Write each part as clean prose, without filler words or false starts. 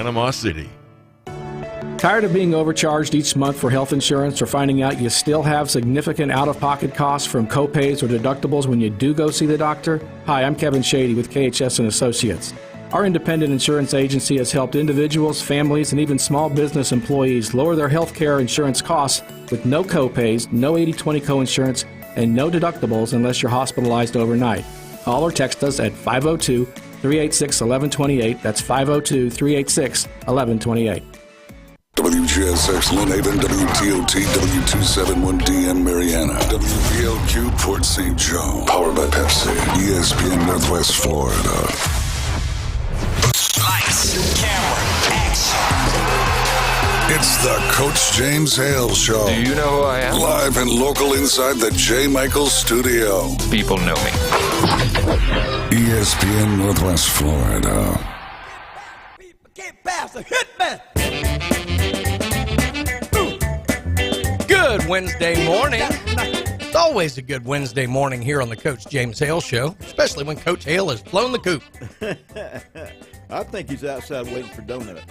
Panama City. Tired of being overcharged each month for health insurance or finding out you still have significant out-of-pocket costs from copays or deductibles when you do go see the doctor? Hi, I'm Kevin Shady with KHS & Associates. Our independent insurance agency has helped individuals, families, and even small business employees lower their health care insurance costs with no copays, no 80/20 coinsurance, and no deductibles unless you're hospitalized overnight. Call or text us at 502-386-1128. That's 502-386-1128. WGSX Lynn Haven, WTOT, W271DM Mariana, WBLQ Port St. Joe, powered by Pepsi, ESPN Northwest Florida. Lights, camera, action. It's the Coach James Hale Show. Do you know who I am? Live and local inside the J. Michaels studio. People know me. ESPN Northwest Florida. Get past the hitman. Good Wednesday morning. It's always a good Wednesday morning here on the Coach James Hale Show, especially when Coach Hale has flown the coop. I think he's outside waiting for donut.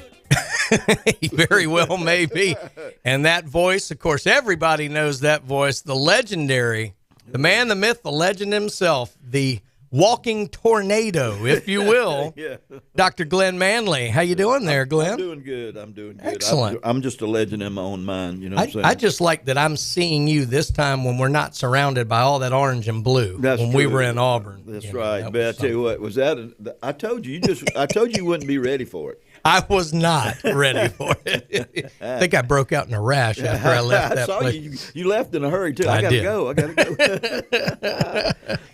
He very well may be. And that voice, of course, everybody knows that voice, the legendary, the man, the myth, the legend himself, the walking tornado, if you will. Yeah. Dr. Glenn Manley. How you doing there, Glenn? I'm doing good. Excellent. I'm just a legend in my own mind, you know what I'm saying? I just like that I'm seeing you this time when we're not surrounded by all that orange and blue. That's when true. we were in Auburn. That's right. But I tell you what, I told you you wouldn't be ready for it. I was not ready for it. I think I broke out in a rash after I left that I saw place. you left in a hurry, too. I I got to did. go.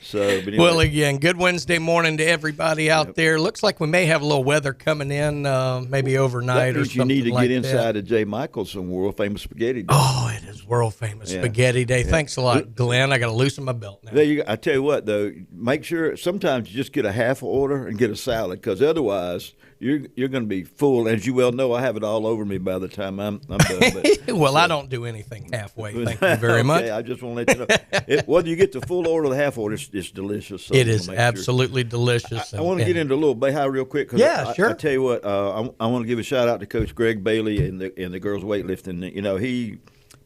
So, but anyway. Well, again, good Wednesday morning to everybody out there. Looks like we may have a little weather coming in, maybe overnight that or means something you need to like get inside that. of J. Michael's some world-famous spaghetti day. Oh, it is world-famous Spaghetti Day. Thanks a lot, Glenn. I got to loosen my belt now. There you go. I tell you what, though, make sure sometimes you just get a half order and get a salad, because otherwise you're going to be full. As you well know, I have it all over me by the time I'm done. But, well, I don't do anything halfway. Thank you very much. I just want to let you know. Whether you get the full order or the half order, it's delicious. So it is absolutely delicious. I want to get into a little Bayhigh real quick. Yeah, sure. I tell you what, I want to give a shout out to Coach Greg Bailey and the girls weightlifting. You know, he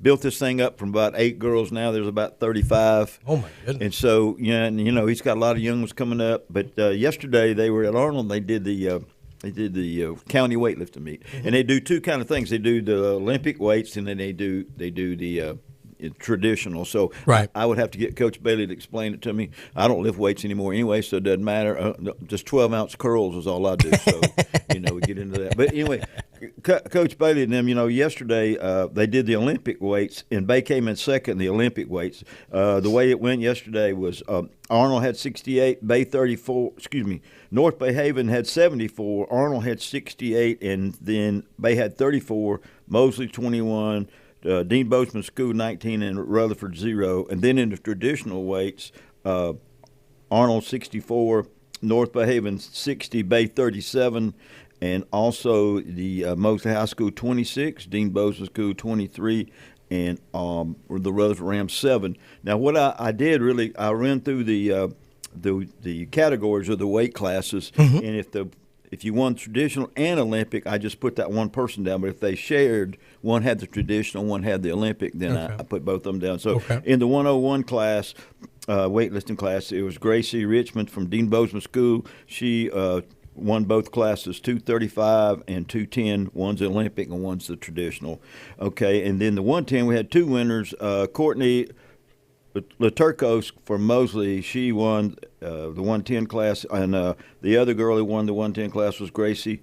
built this thing up from about 8 girls. Now there's about 35. Oh my goodness! And so he's got a lot of young ones coming up. But yesterday they were at Arnold. And they did the county weightlifting meet, and they do two kind of things. They do the Olympic weights, and then they do the traditional. So right. I would have to get Coach Bailey to explain it to me. I don't lift weights anymore anyway, so it doesn't matter. Just 12-ounce curls is all I do. So we get into that. But anyway, Coach Bailey and them, yesterday they did the Olympic weights, and Bay came in second in the Olympic weights. The way it went yesterday was Arnold had 68, Bay 34. North Bay Haven had 74, Arnold had 68, and then Bay had 34, Mosley 21. Dean Bozeman School 19 and Rutherford 0. And then in the traditional weights, Arnold 64, North Bay Haven 60, Bay 37, and also the Mosley High School 26, Dean Bozeman School 23, and the Rutherford Rams 7. Now what I did really, I ran through the categories of the weight classes, and if you won traditional and Olympic, I just put that one person down. But if they shared, one had the traditional, one had the Olympic, then I put both of them down. So in the 101 class, weightlifting class, it was Gracie Richmond from Dean Bozeman School. She won both classes, 235 and 210. One's the Olympic and one's the traditional. Okay, and then the 110, we had two winners. Courtney Laturcos from Mosley, she won the 110 class, and the other girl who won the 110 class was Gracie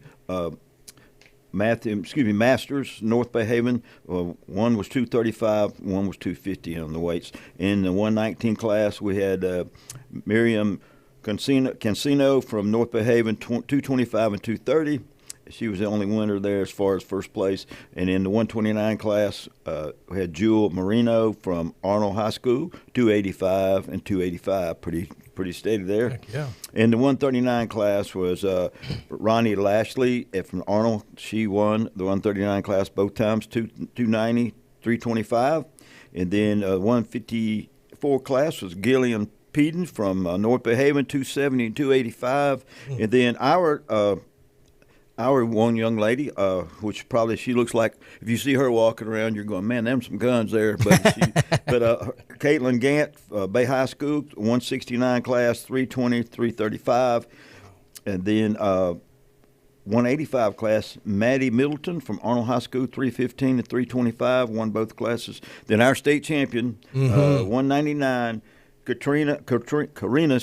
Masters, North Bay Haven. One was 235, one was 250 on the weights. In the 119 class, we had Miriam Cancino from North Bay Haven, 225 and 230. She was the only winner there as far as first place. And in the 129 class, we had Jewel Marino from Arnold High School, 285 and 285. Pretty steady there. Heck yeah. In the 139 class was Ronnie Lashley from Arnold. She won the 139 class both times, 290, 325. And then 154 class was Gillian Peden from North Bay Haven, 270 and 285. And then our one young lady, which probably she looks like, if you see her walking around, you're going, man, them some guns there. But Caitlin Gant, Bay High School, 169 class, 320, 335. And then 185 class, Maddie Middleton from Arnold High School, 315 to 325, won both classes. Then our state champion, 199, Karina,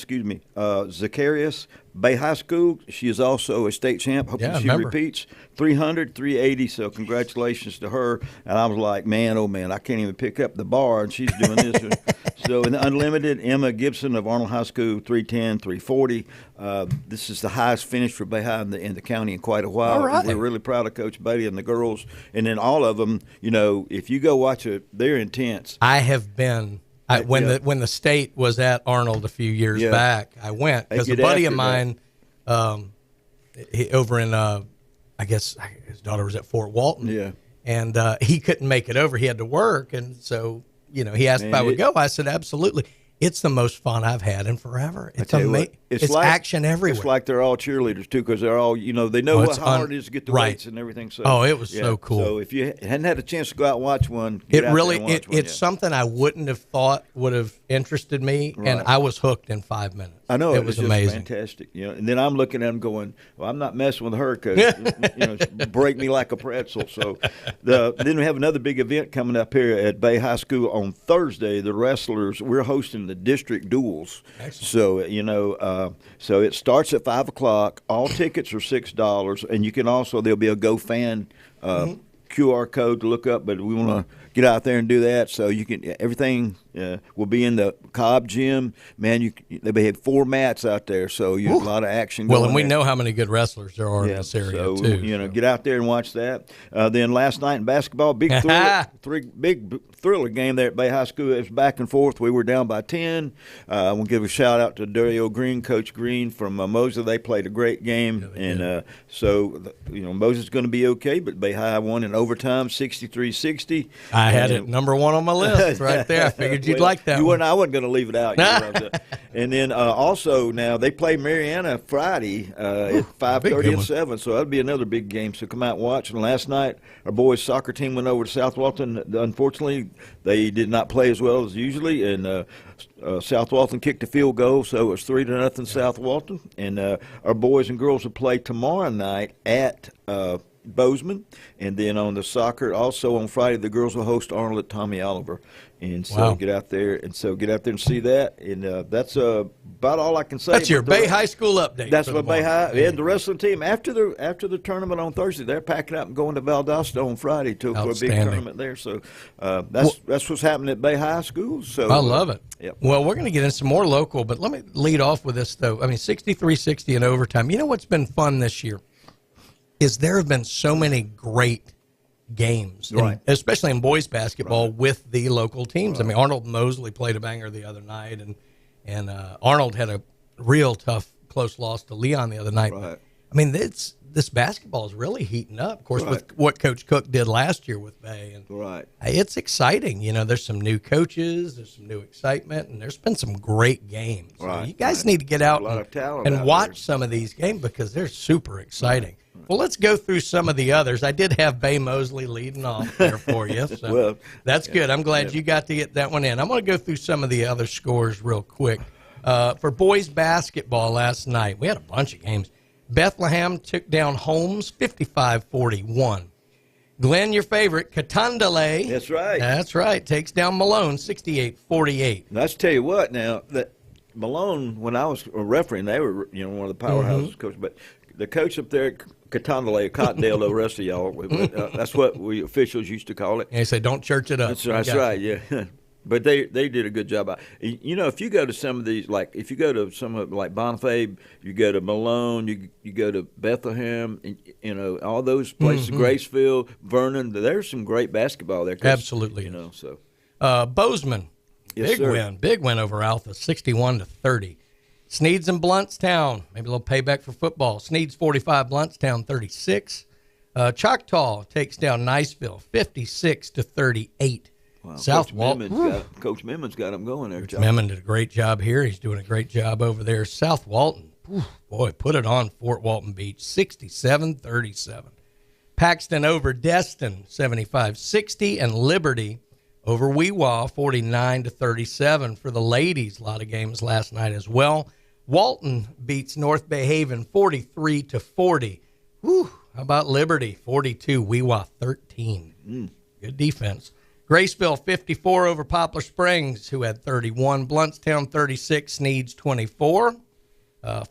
Zacharias, Bay High School. She is also a state champ. Hopefully she repeats. 300, 380. So congratulations to her. And I was like, man, oh man, I can't even pick up the bar, and she's doing this. So in the unlimited, Emma Gibson of Arnold High School, 310, 340. This is the highest finish for Bay High in the county in quite a while. All right. We're really proud of Coach Bailey and the girls. And then all of them, you know, if you go watch it, they're intense. I have been. When the state was at Arnold a few years back, I went because a buddy of mine, over in, I guess his daughter was at Fort Walton, and he couldn't make it over. He had to work, and so he asked if I would go. I said absolutely. It's the most fun I've had in forever. It's amazing. It's like, action everywhere. It's like they're all cheerleaders too, because they're all they know how hard it is to get the weights and everything. So it was so cool. So if you hadn't had a chance to go out and watch one, it's something I wouldn't have thought would have interested me, and I was hooked in 5 minutes. I know it was just amazing, fantastic. And then I'm looking at them going, well, I'm not messing with her because break me like a pretzel. So then we have another big event coming up here at Bay High School on Thursday. The wrestlers, we're hosting the district duels. Excellent. So it starts at 5:00. All tickets are $6, and you can also there'll be a GoFan QR code to look up, but we want to get out there and do that. So you can everything will be in the Cobb Gym. Man, they have 4 mats out there, so you have a lot of action. Well, and we know how many good wrestlers there are in this area too. Get out there and watch that. Then last night in basketball, big thriller game there at Bay High School. It was back and forth. We were down by 10. I want to give a shout out to Dario Green, Coach Green from Mosley. They played a great game, Moses is going to be okay. But Bay High won in overtime, 63-60. I had it number 1 on my list right there. I figured you'd like that. I wasn't going to leave it out. And then also now they play Mariana Friday at 5:30 and 7. So that'll be another big game. So come out and watch. And last night our boys' soccer team went over to South Walton. Unfortunately, they did not play as well as usually, and South Walton kicked a field goal, so it was 3-0 South Walton. And our boys and girls will play tomorrow night at Bozeman, and then on the soccer, also on Friday, the girls will host Arnold at Tommy Oliver, and so get out there and see that, and that's about all I can say. That's your Bay High School update. That's what Bay High and the wrestling team after the tournament on Thursday, they're packing up and going to Valdosta on Friday for a big tournament there. So that's what's happening at Bay High School. So I love it. Yep. Well, we're going to get into some more local, but let me lead off with this though. I mean, 63-60 in overtime. You know what's been fun this year is there have been so many great games, especially in boys basketball with the local teams. I mean, Arnold and Mosley played a banger the other night, and Arnold had a real tough, close loss to Leon the other night. Right. I mean, this basketball is really heating up, of course, with what Coach Cook did last year with Bay. And it's exciting. There's some new coaches, there's some new excitement, and there's been some great games. So you guys need to get out and watch some of these games because they're super exciting. Well, let's go through some of the others. I did have Bay Mosley leading off there for you, so that's good. I'm glad you got to get that one in. I'm going to go through some of the other scores real quick. For boys basketball last night, we had a bunch of games. Bethlehem took down Holmes 55-41. Glenn, your favorite, Katandale. That's right. Takes down Malone 68-48. Let's tell you what now, that Malone, when I was refereeing, they were one of the powerhouses coaches, but the coach up there at Katandale, Cottondale, the rest of y'all, that's what we officials used to call it. And they say, don't church it up. That's right, yeah. But they did a good job. If you go to some of these, like if you go to some of like Bonifay, you go to Malone, you go to Bethlehem, and, all those places, Graceville, Vernon, there's some great basketball there. Absolutely. Bozeman, big win over Alpha, 61-30. Sneeds and Bluntstown, maybe a little payback for football. Sneeds 45, Bluntstown 36. Choctaw takes down Niceville 56-38. Wow. South Coach Memmon's got them going there. Coach Memmon did a great job here. He's doing a great job over there. South Walton Boy, put it on Fort Walton Beach, 67-37. Paxton over Destin, 75-60, and Liberty over Weewa, 49-37 for the ladies. A lot of games last night as well. Walton beats North Bay Haven 43-40. Whew, how about Liberty, 42, Weewa 13. Good defense. Graceville 54 over Poplar Springs, who had 31. Bluntstown 36, Sneads 24.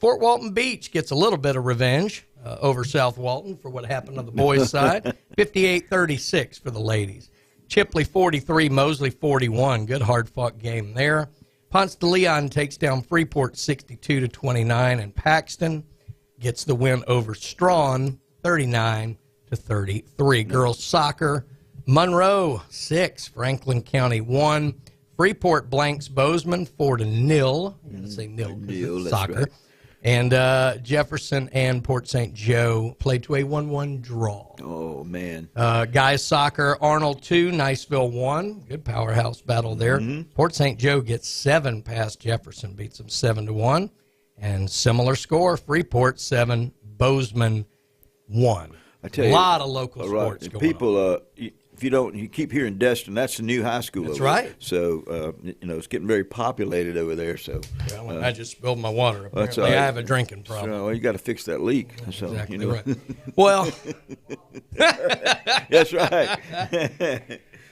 Fort Walton Beach gets a little bit of revenge over South Walton for what happened on the boys' side. 58-36 for the ladies. Chipley 43, Mosley 41. Good hard-fought game there. Ponce de Leon takes down Freeport 62-29, and Paxton gets the win over Strawn 39-33. Girls soccer, Monroe 6, Franklin County 1. Freeport blanks Bozeman 4-0. I'm going to say nil because it's soccer. Right. And Jefferson and Port St. Joe played to a 1-1 draw. Oh, man. Guys soccer, Arnold 2, Niceville 1. Good powerhouse battle there. Port St. Joe gets 7 past Jefferson, beats them 7-1. And similar score, Freeport 7, Bozeman 1. I tell you, a lot of local sports going people, on. If you keep hearing Destin, that's the new high school. That's over right. There. So, it's getting very populated over there. So, I just spilled my water. Apparently, that's all right. I have a drinking problem. So, you got to fix that leak. So, Exactly right. Well, that's right.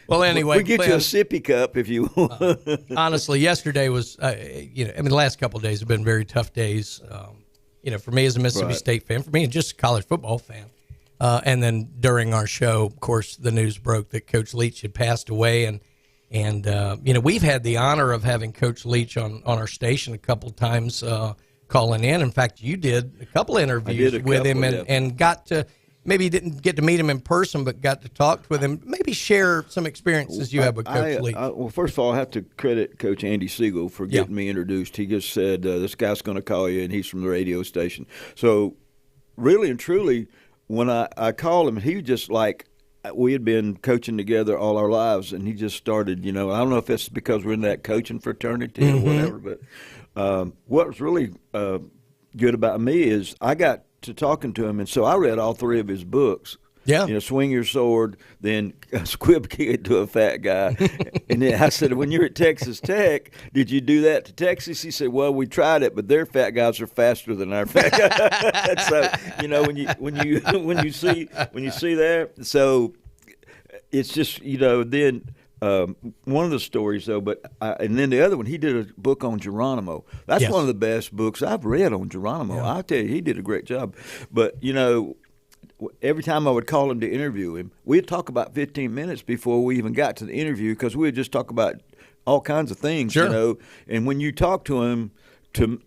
Well, anyway, we get you a sippy cup if you want. Honestly, yesterday was, the last couple of days have been very tough days. For me as a Mississippi State fan, for me just a college football fan. And then during our show, of course, the news broke that Coach Leach had passed away, and we've had the honor of having Coach Leach on our station a couple of times calling in. In fact, you did a couple of interviews with him, and got to. Maybe you didn't get to meet him in person, but got to talk with him. Maybe share some experiences you have with Coach Leach. Well, first of all, I have to credit Coach Andy Siegel for getting me introduced. He just said, this guy's going to call you, and he's from the radio station. So really and truly, when I called him, he was just like, we had been coaching together all our lives, and he just started, I don't know if it's because we're in that coaching fraternity or whatever, but what was really good about me is I got to talking to him, and so I read all 3 of his books. Yeah. Swing Your Sword, then Squib Kick to a Fat Guy. And then I said, when you're at Texas Tech, did you do that to Texas? He said, well, we tried it, but their fat guys are faster than our fat guys. So, when you see that, so it's just, then one of the stories, though, and then the other one, he did a book on Geronimo. That's one of the best books I've read on Geronimo. Yeah. I'll tell you, he did a great job. But, every time I would call him to interview him, we'd talk about 15 minutes before we even got to the interview because we'd just talk about all kinds of things, And when you talk to him,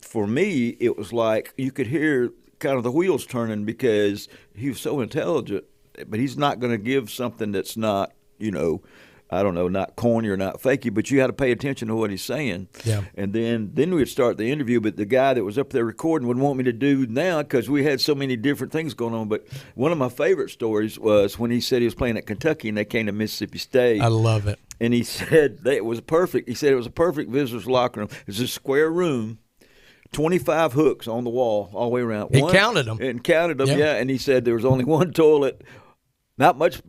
for me, it was like you could hear kind of the wheels turning because he was so intelligent, but he's not going to give something that's not, I don't know, not corny or not fakey, but you had to pay attention to what he's saying. Yeah. And then we'd start the interview, but the guy that was up there recording would want me to do now because we had so many different things going on. But one of my favorite stories was when he said he was playing at Kentucky and they came to Mississippi State. I love it. And he said that it was perfect. He said it was a perfect visitor's locker room. It was a square room. 25 hooks on the wall all the way around. He counted them. And counted them, yeah. And he said there was only one toilet. Not much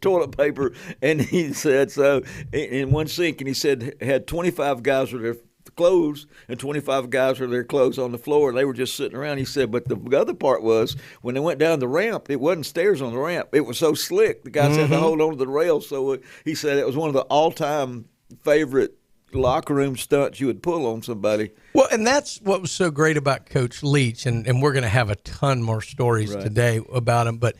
toilet paper, and he said so in one sink. And he said had 25 guys with their clothes and 25 guys with their clothes on the floor, and they were just sitting around. He said, but the other part was when they went down the ramp, it wasn't stairs on the ramp. It was so slick, the guys had to hold on to the rails. So he said it was one of the all-time favorite locker room stunts you would pull on somebody. Well, and that's what was so great about Coach Leach, and we're going to have a ton more stories today about him, but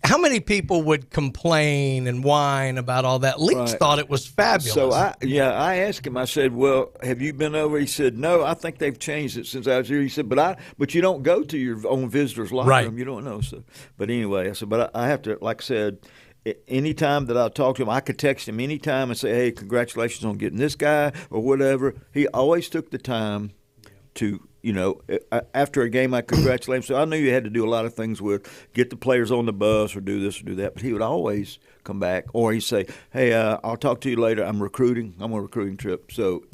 how many people would complain and whine about all that? Leach thought it was fabulous. So I asked him. I said, "Well, have you been over?" He said, "No, I think they've changed it since I was here." He said, "But you don't go to your own visitors' locker room. You don't know." So, but anyway, I said, "But I have to." Like I said, anytime that I talk to him, I could text him anytime and say, "Hey, congratulations on getting this guy," or whatever. He always took the time to after a game, I congratulate him. So I knew you had to do a lot of things with get the players on the bus or do this or do that. But he would always come back, or he'd say, "Hey, I'll talk to you later. I'm recruiting. I'm on a recruiting trip." So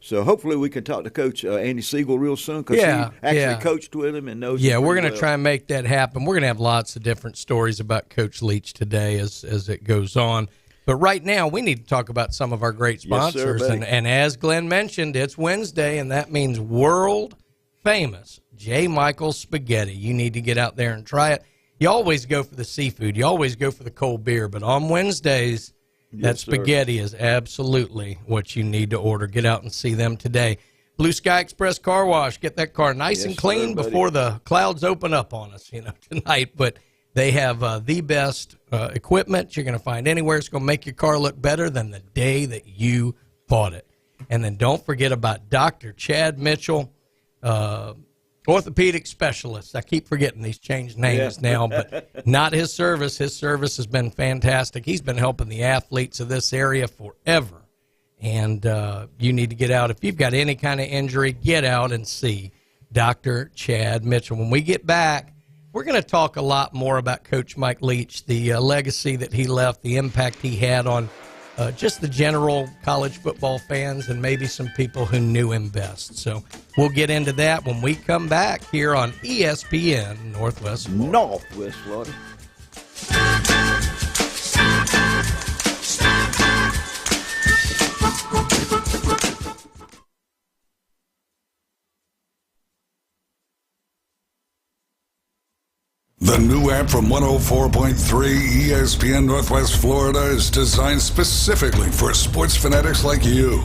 so hopefully we can talk to Coach Andy Siegel real soon because he actually coached with him and knows. Yeah, we're going to try and make that happen. We're going to have lots of different stories about Coach Leach today as it goes on. But right now, we need to talk about some of our great sponsors. Yes, sir, and as Glenn mentioned, it's Wednesday, and that means world famous J. Michael's Spaghetti. You need to get out there and try it. You always go for the seafood. You always go for the cold beer. But on Wednesdays, that spaghetti is absolutely what you need to order. Get out and see them today. Blue Sky Express Car Wash. Get that car nice and clean before the clouds open up on us, tonight. But they have the best equipment you're going to find anywhere. It's going to make your car look better than the day that you bought it. And then don't forget about Dr. Chad Mitchell, orthopedic specialist. I keep forgetting these changed names now, but not his service. His service has been fantastic. He's been helping the athletes of this area forever. And you need to get out. If you've got any kind of injury, get out and see Dr. Chad Mitchell. When we get back, we're going to talk a lot more about Coach Mike Leach, the legacy that he left, the impact he had on just the general college football fans and maybe some people who knew him best. So we'll get into that when we come back here on ESPN Northwest Florida. Northwest Florida. The new app from 104.3 ESPN Northwest Florida is designed specifically for sports fanatics like you.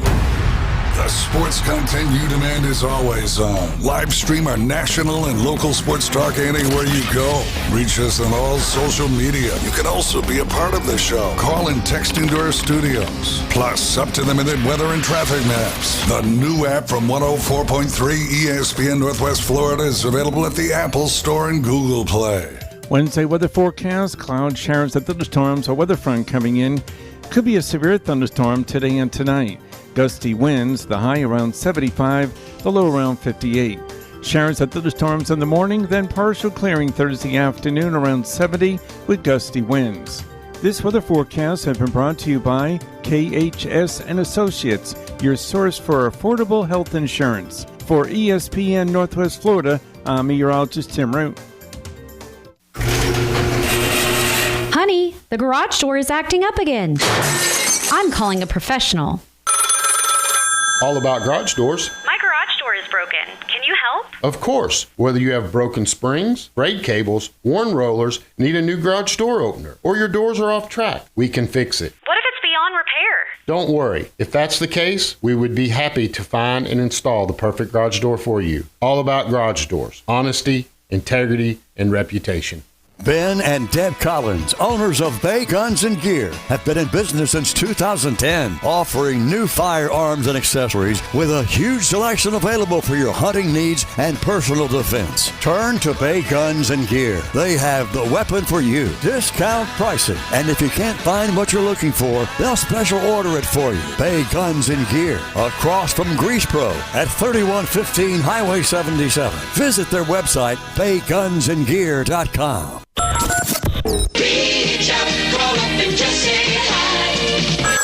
The sports content you demand is always on. Live stream our national and local sports talk anywhere you go. Reach us on all social media. You can also be a part of the show. Call and text into our studios. Plus, up-to-the-minute weather and traffic maps. The new app from 104.3 ESPN Northwest Florida is available at the Apple Store and Google Play. Wednesday weather forecast, cloud showers and thunderstorms, a weather front coming in. Could be a severe thunderstorm today and tonight. Gusty winds, the high around 75, the low around 58. Showers and thunderstorms in the morning, then partial clearing Thursday afternoon around 70 with gusty winds. This weather forecast has been brought to you by KHS and Associates, your source for affordable health insurance. For ESPN Northwest Florida, I'm meteorologist Tim Root. Honey, the garage door is acting up again. I'm calling a professional. All About Garage Doors. My garage door is broken. Can you help? Of course. Whether you have broken springs, frayed cables, worn rollers, need a new garage door opener, or your doors are off track, we can fix it. What if it's beyond repair? Don't worry. If that's the case, we would be happy to find and install the perfect garage door for you. All About Garage Doors. Honesty, integrity, and reputation. Ben and Deb Collins, owners of Bay Guns and Gear, have been in business since 2010, offering new firearms and accessories with a huge selection available for your hunting needs and personal defense. Turn to Bay Guns and Gear. They have the weapon for you. Discount pricing. And if you can't find what you're looking for, they'll special order it for you. Bay Guns and Gear, across from Grease Pro at 3115 Highway 77. Visit their website, baygunsandgear.com. Reach out, call up and just say hi.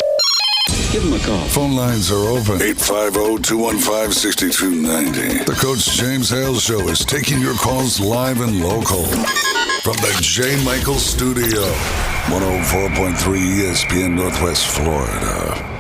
Give them a call. Phone lines are open. 850-215-6290. The Coach James Hale Show is taking your calls live and local. From the J. Michael Studio, 104.3 ESPN Northwest Florida.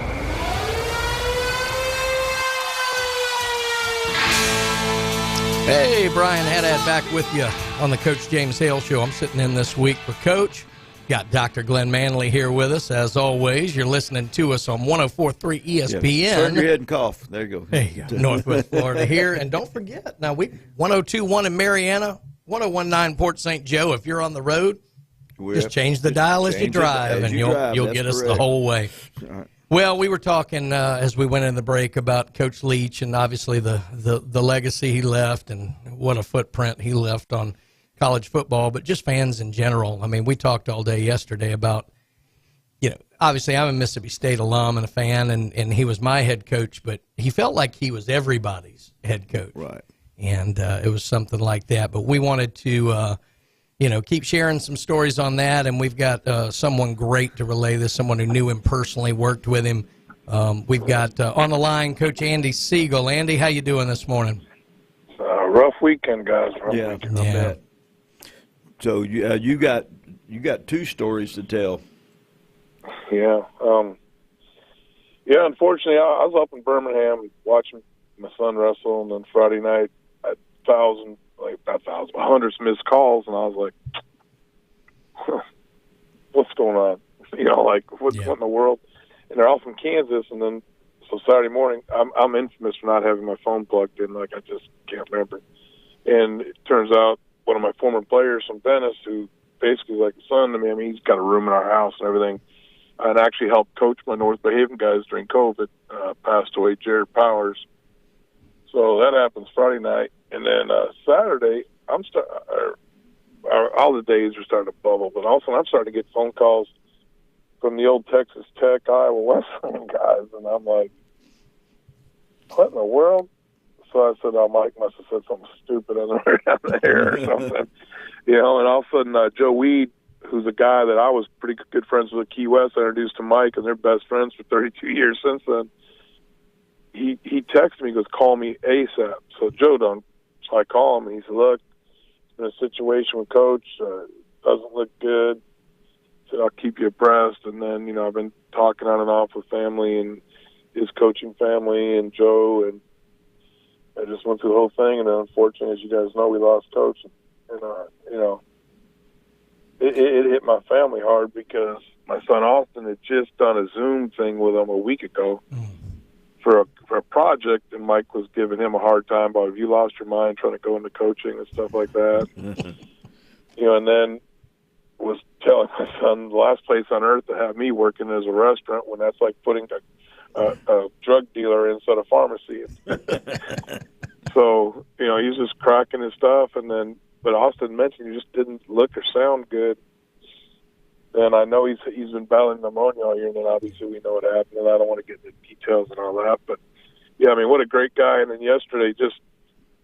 Hey, Brian Haddad back with you on the Coach James Hale Show. I'm sitting in this week for Coach. Got Dr. Glenn Manley here with us, as always. You're listening to us on 104.3 ESPN. Yeah, turn your head and cough. There you go. There you go. Northwest Florida here. And don't forget, now we 102.1 in Mariana, 101.9 Port St. Joe. If you're on the road, just change the dial as you drive, and you'll get us the whole way. All right. Well, we were talking as we went in the break about Coach Leach and obviously the legacy he left and what a footprint he left on college football, but just fans in general. I mean, we talked all day yesterday about, obviously I'm a Mississippi State alum and a fan, and he was my head coach, but he felt like he was everybody's head coach. Right. and it was something like that. But we wanted to, keep sharing some stories on that, and we've got someone great to relay this, someone who knew him personally, worked with him. We've got on the line Coach Andy Siegel. Andy, how you doing this morning? Rough weekend, guys. Yeah, I bet. So you got two stories to tell. Yeah. Unfortunately, I was up in Birmingham watching my son wrestle, and then Friday night, hundreds missed calls, and I was like, what's going on? What in the world? And they're all from Kansas, and then so Saturday morning, I'm infamous for not having my phone plugged in, like I just can't remember. And it turns out one of my former players from Venice, who basically is like a son to me, I mean, he's got a room in our house and everything, and actually helped coach my North Bay Haven guys during COVID, passed away, Jared Powers. So that happens Friday night. And then Saturday, all the days are starting to bubble, but also I'm starting to get phone calls from the old Texas Tech, Iowa Wesleyan guys, and I'm like, what in the world? So I said, Mike must have said something stupid on the air or something. And all of a sudden, Joe Weed, who's a guy that I was pretty good friends with at Key West, I introduced to Mike, and they're best friends for 32 years since then. He texted me, he goes, call me ASAP. So Joe done. So I call him, and he said, look, there's a situation with Coach, doesn't look good. Said, I'll keep you abreast. And then, I've been talking on and off with family and his coaching family and Joe, and I just went through the whole thing. And then, unfortunately, as you guys know, we lost Coach. And it hit my family hard because my son Austin had just done a Zoom thing with him a week ago for a project, and Mike was giving him a hard time about, have you lost your mind trying to go into coaching and stuff like that. And then was telling my son the last place on earth to have me working as a restaurant, when that's like putting a drug dealer inside a pharmacy. So, he's just cracking his stuff, but Austin mentioned he just didn't look or sound good. And I know he's been battling pneumonia all year, and then obviously we know what happened, and I don't want to get into details and all that. But, yeah, I mean, what a great guy. And then yesterday, just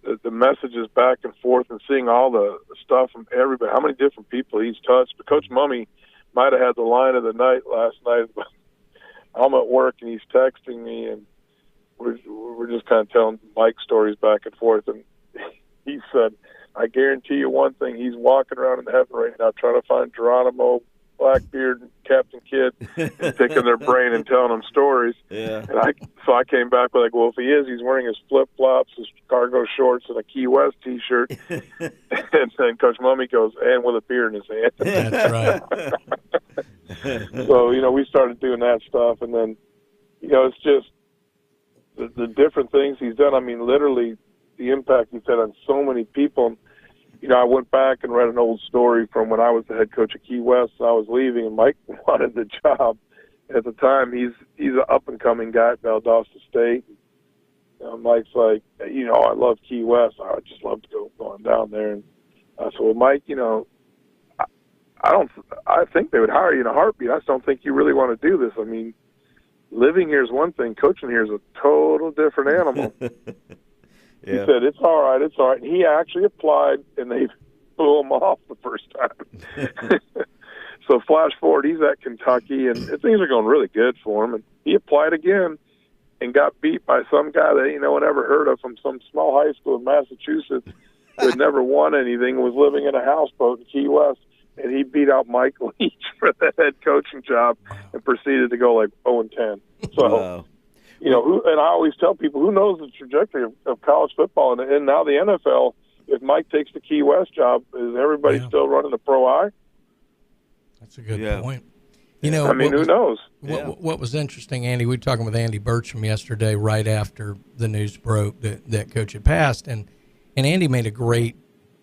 the messages back and forth and seeing all the stuff from everybody, how many different people he's touched. But Coach Mummy might have had the line of the night last night. But I'm at work, and he's texting me, and we're just kind of telling Mike stories back and forth. And he said, I guarantee you one thing, he's walking around in heaven right now trying to find Geronimo, Blackbeard, and Captain Kidd, and picking their brain and telling them stories. Yeah. And so I came back with, well, if he is, he's wearing his flip-flops, his cargo shorts, and a Key West T-shirt. And then Coach Mummy goes, and with a beer in his hand. That's right. So, we started doing that stuff. And then, it's just the different things he's done. I mean, literally, the impact he's had on so many people. I went back and read an old story from when I was the head coach of Key West, and I was leaving, and Mike wanted the job. At the time, he's an up-and-coming guy at Valdosta State. Mike's like, I love Key West. I would just love to go on down there. And I said, well, Mike, I think they would hire you in a heartbeat. I just don't think you really want to do this. I mean, living here is one thing. Coaching here is a total different animal. He said, it's all right. And he actually applied, and they blew him off the first time. So flash forward, he's at Kentucky, and things are going really good for him. And he applied again and got beat by some guy that no one ever heard of from some small high school in Massachusetts who had never won anything and was living in a houseboat in Key West. And he beat out Mike Leach for the head coaching job and proceeded to go like 0-10. So, wow. And I always tell people, who knows the trajectory of college football and now the NFL? If Mike takes the Key West job, is everybody still running the Pro I? That's a good point. who knows? What was interesting, Andy, we were talking with Andy Burcham yesterday right after the news broke that Coach had passed, and Andy made a great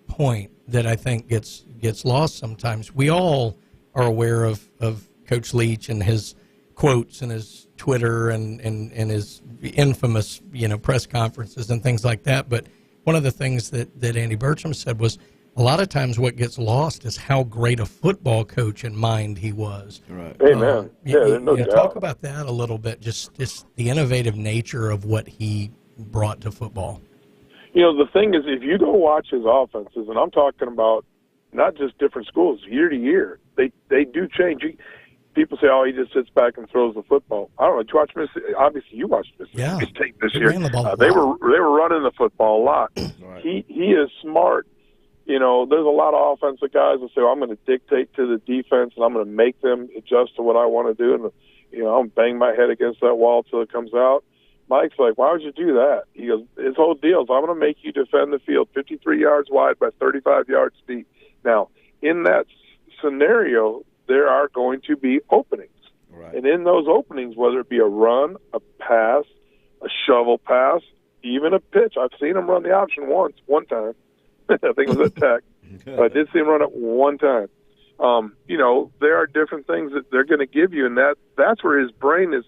point that I think gets lost sometimes. We all are aware of Coach Leach and his quotes and his Twitter and his infamous press conferences and things like that. But one of the things that Andy Burcham said was a lot of times what gets lost is how great a football coach in mind he was. Right. Amen. There's no doubt. Talk about that a little bit, just the innovative nature of what he brought to football. The thing is, if you go watch his offenses, and I'm talking about not just different schools, year to year, they do change. People say, "Oh, he just sits back and throws the football." I don't know. Did you watch Mississippi? Obviously, you watched Mississippi State this year. Ran the ball They were running the football a lot. Right. He is smart. There's a lot of offensive guys that say, "I'm going to dictate to the defense, and I'm going to make them adjust to what I want to do." And I'm bang my head against that wall till it comes out. Mike's like, "Why would you do that?" He goes, "His whole deal is I'm going to make you defend the field 53 yards wide by 35 yards deep." Now, in that scenario, there are going to be openings. Right. And in those openings, whether it be a run, a pass, a shovel pass, even a pitch, I've seen him run the option one time. I think it was at Tech. But I did see him run it one time. There are different things that they're going to give you, and that's where his brain is.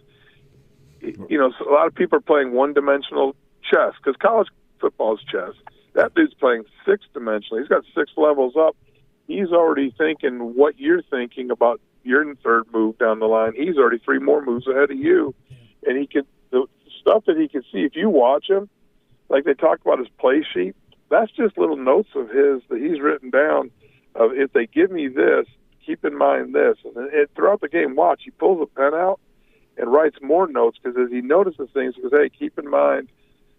So a lot of people are playing one-dimensional chess because college football is chess. That dude's playing six-dimensional. He's got 6 levels up. He's already thinking what you're thinking about your third move down the line. He's already 3 more moves ahead of you, and the stuff that he can see. If you watch him, like they talk about his play sheet, that's just little notes of his that he's written down. Of if they give me this, keep in mind this, and throughout the game, watch. He pulls a pen out and writes more notes because as he notices things, he goes, "Hey, keep in mind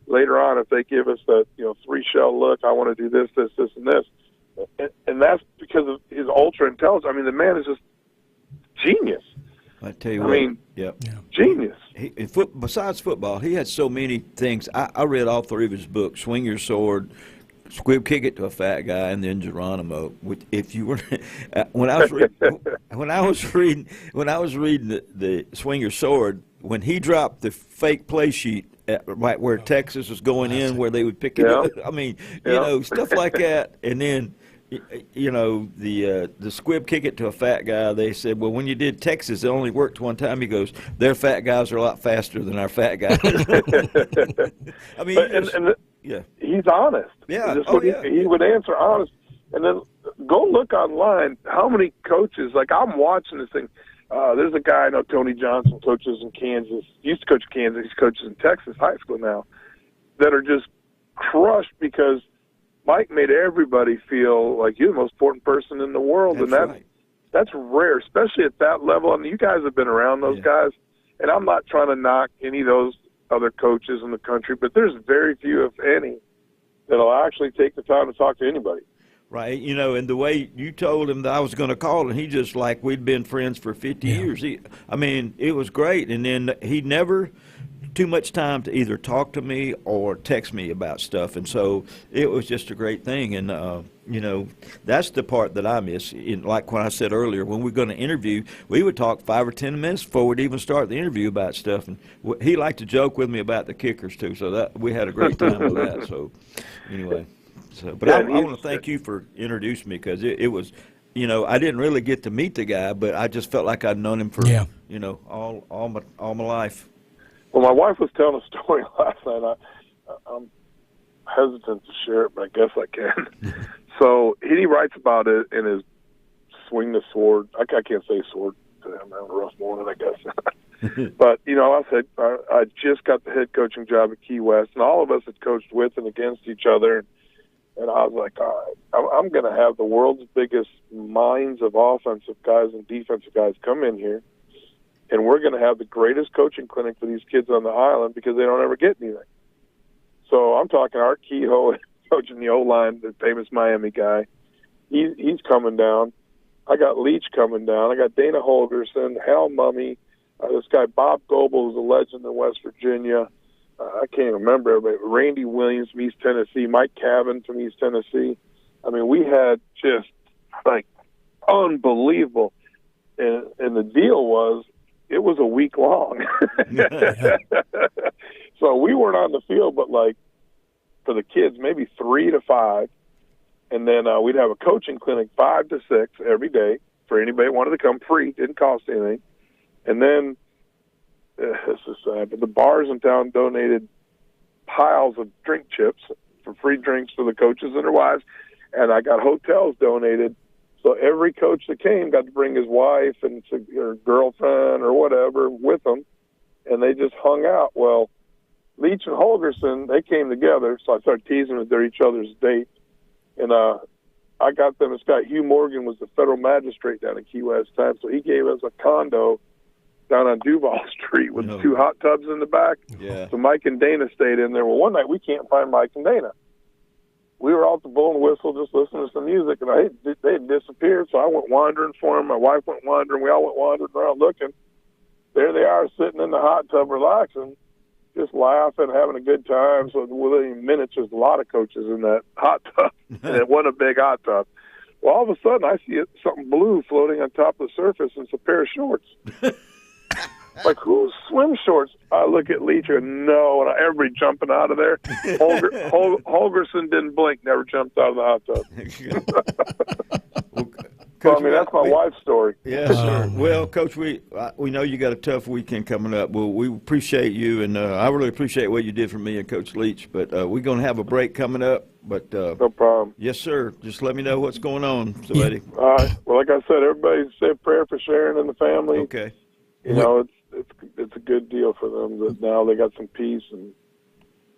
later on if they give us that 3-shell look, I want to do this, this, this, and this." And that's because of his ultra intelligence. I mean, the man is just genius. I tell you what. Genius. Besides football, he had so many things. I read all 3 of his books: Swing Your Sword, Squib Kick It to a Fat Guy, and then Geronimo. If you were, when I was reading the Swing Your Sword, when he dropped the fake play sheet right where Texas was going in, where they would pick it up. I mean, stuff like that, and then. The Squib Kick It to a Fat Guy, they said, well, when you did Texas, it only worked one time. He goes, their fat guys are a lot faster than our fat guys. I mean, he's honest. Yeah. He would answer honest. And then go look online how many coaches, like I'm watching this thing. There's a guy I know, Tony Johnson, coaches in Kansas. He used to coach Kansas. He's coaches in Texas high school now that are just crushed because Mike made everybody feel like you're the most important person in the world, that's rare, especially at that level. I mean, you guys have been around those guys, and I'm not trying to knock any of those other coaches in the country, but there's very few, if any, that'll actually take the time to talk to anybody. Right, and the way you told him that I was going to call, and he just like we'd been friends for 50 years. It was great, and then he never too much time to either talk to me or text me about stuff, and so it was just a great thing. And that's the part that I miss. Like when I said earlier, when we're going to interview, we would talk 5 or 10 minutes before we'd even start the interview about stuff. And he liked to joke with me about the kickers too, so that we had a great time with that. So anyway, but I want to thank you for introducing me because it was. I didn't really get to meet the guy, but I just felt like I'd known him for all my life. Well, my wife was telling a story last night. I'm hesitant to share it, but I guess I can. So he writes about it in his Swing the Sword. I can't say sword today. I'm having a rough morning, I guess. But, I said I just got the head coaching job at Key West, and all of us had coached with and against each other. And I was like, all right, I'm going to have the world's biggest minds of offensive guys and defensive guys come in here. And we're going to have the greatest coaching clinic for these kids on the island because they don't ever get anything. So I'm talking Art Kehoe, coaching the O-line, the famous Miami guy. He's coming down. I got Leach coming down. I got Dana Holgerson, Hal Mummy, this guy Bob Goebel, who's a legend in West Virginia. I can't remember everybody. Randy Williams from East Tennessee, Mike Cavan from East Tennessee. I mean, we had just, unbelievable. And the deal was, it was a week long. So we weren't on the field, but for the kids, maybe 3 to 5. And then we'd have a coaching clinic 5 to 6 every day for anybody who wanted to come free. Didn't cost anything. And then, this is sad, but the bars in town donated piles of drink chips for free drinks for the coaches and their wives. And I got hotels donated. So every coach that came got to bring his wife and her girlfriend or whatever with them, and they just hung out. Well, Leach and Holgerson, they came together, so I started teasing that they're each other's date. And I got them. This guy, Hugh Morgan, was the federal magistrate down in Key West time, so he gave us a condo down on Duval Street with 2 hot tubs in the back. Yeah. So Mike and Dana stayed in there. Well, one night we can't find Mike and Dana. We were out the Bull and Whistle just listening to some music, and they had disappeared, so I went wandering for them. My wife went wandering. We all went wandering around looking. There they are sitting in the hot tub relaxing, just laughing, having a good time. So within minutes, there's a lot of coaches in that hot tub, and it wasn't a big hot tub. Well, all of a sudden, I see something blue floating on top of the surface, and it's a pair of shorts. Like, whose swim shorts? I look at Leach and no, and everybody jumping out of there. Holgerson didn't blink, never jumped out of the hot tub. Coach, I mean, that's my wife's story. Yeah, sir. Well, Coach, we know you got a tough weekend coming up. Well, we appreciate you, and I really appreciate what you did for me and Coach Leach. But we're going to have a break coming up. But no problem. Yes, sir. Just let me know what's going on, somebody. All right. Well, like I said, everybody say a prayer for Sharon and the family. Okay. You know, it's a good deal for them that now they got some peace and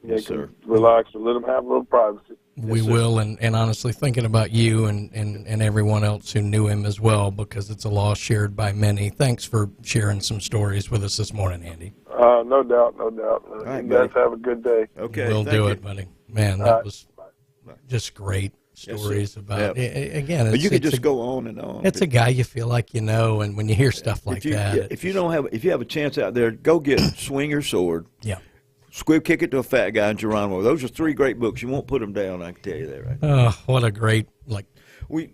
they can relax and let them have a little privacy. We will, and honestly, thinking about you and everyone else who knew him as well, because it's a loss shared by many. Thanks for sharing some stories with us this morning, Andy. No doubt, no doubt. All right, you guys have a good day. Okay, we'll do it, buddy. Man, that was just great stories about. Again, but you could just go on and on. It's a guy you feel like you know, and when you hear stuff like that, if you have a chance out there, go get Swing Your Sword. Yeah. Squib Kick It to a Fat Guy in Geronimo. Those are 3 great books. You won't put them down, I can tell you that right now. Oh, what a great,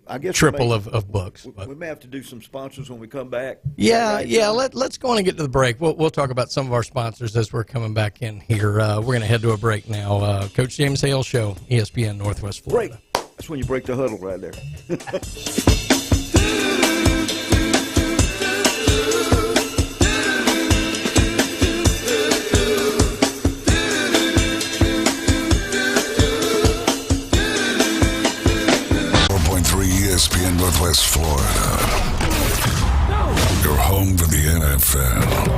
I guess triple of books. We may have to do some sponsors when we come back. Yeah. Let's go on and get to the break. We'll talk about some of our sponsors as we're coming back in here. We're going to head to a break now. Coach James Hale Show, ESPN Northwest Florida. Break. That's when you break the huddle right there. 4.3 ESPN Northwest Florida. Your home for the NFL.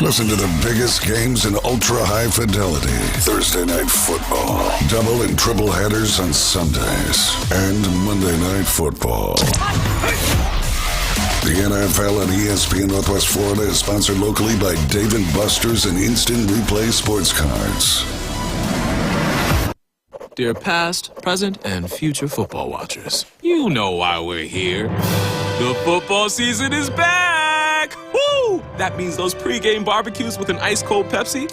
Listen to the biggest games in ultra-high fidelity. Thursday night football. Double and triple headers on Sundays. And Monday night football. The NFL and ESPN Northwest Florida is sponsored locally by Dave & Buster's and Instant Replay Sports Cards. Dear past, present, and future football watchers, you know why we're here. The football season is back! Woo! That means those pregame barbecues with an ice-cold Pepsi?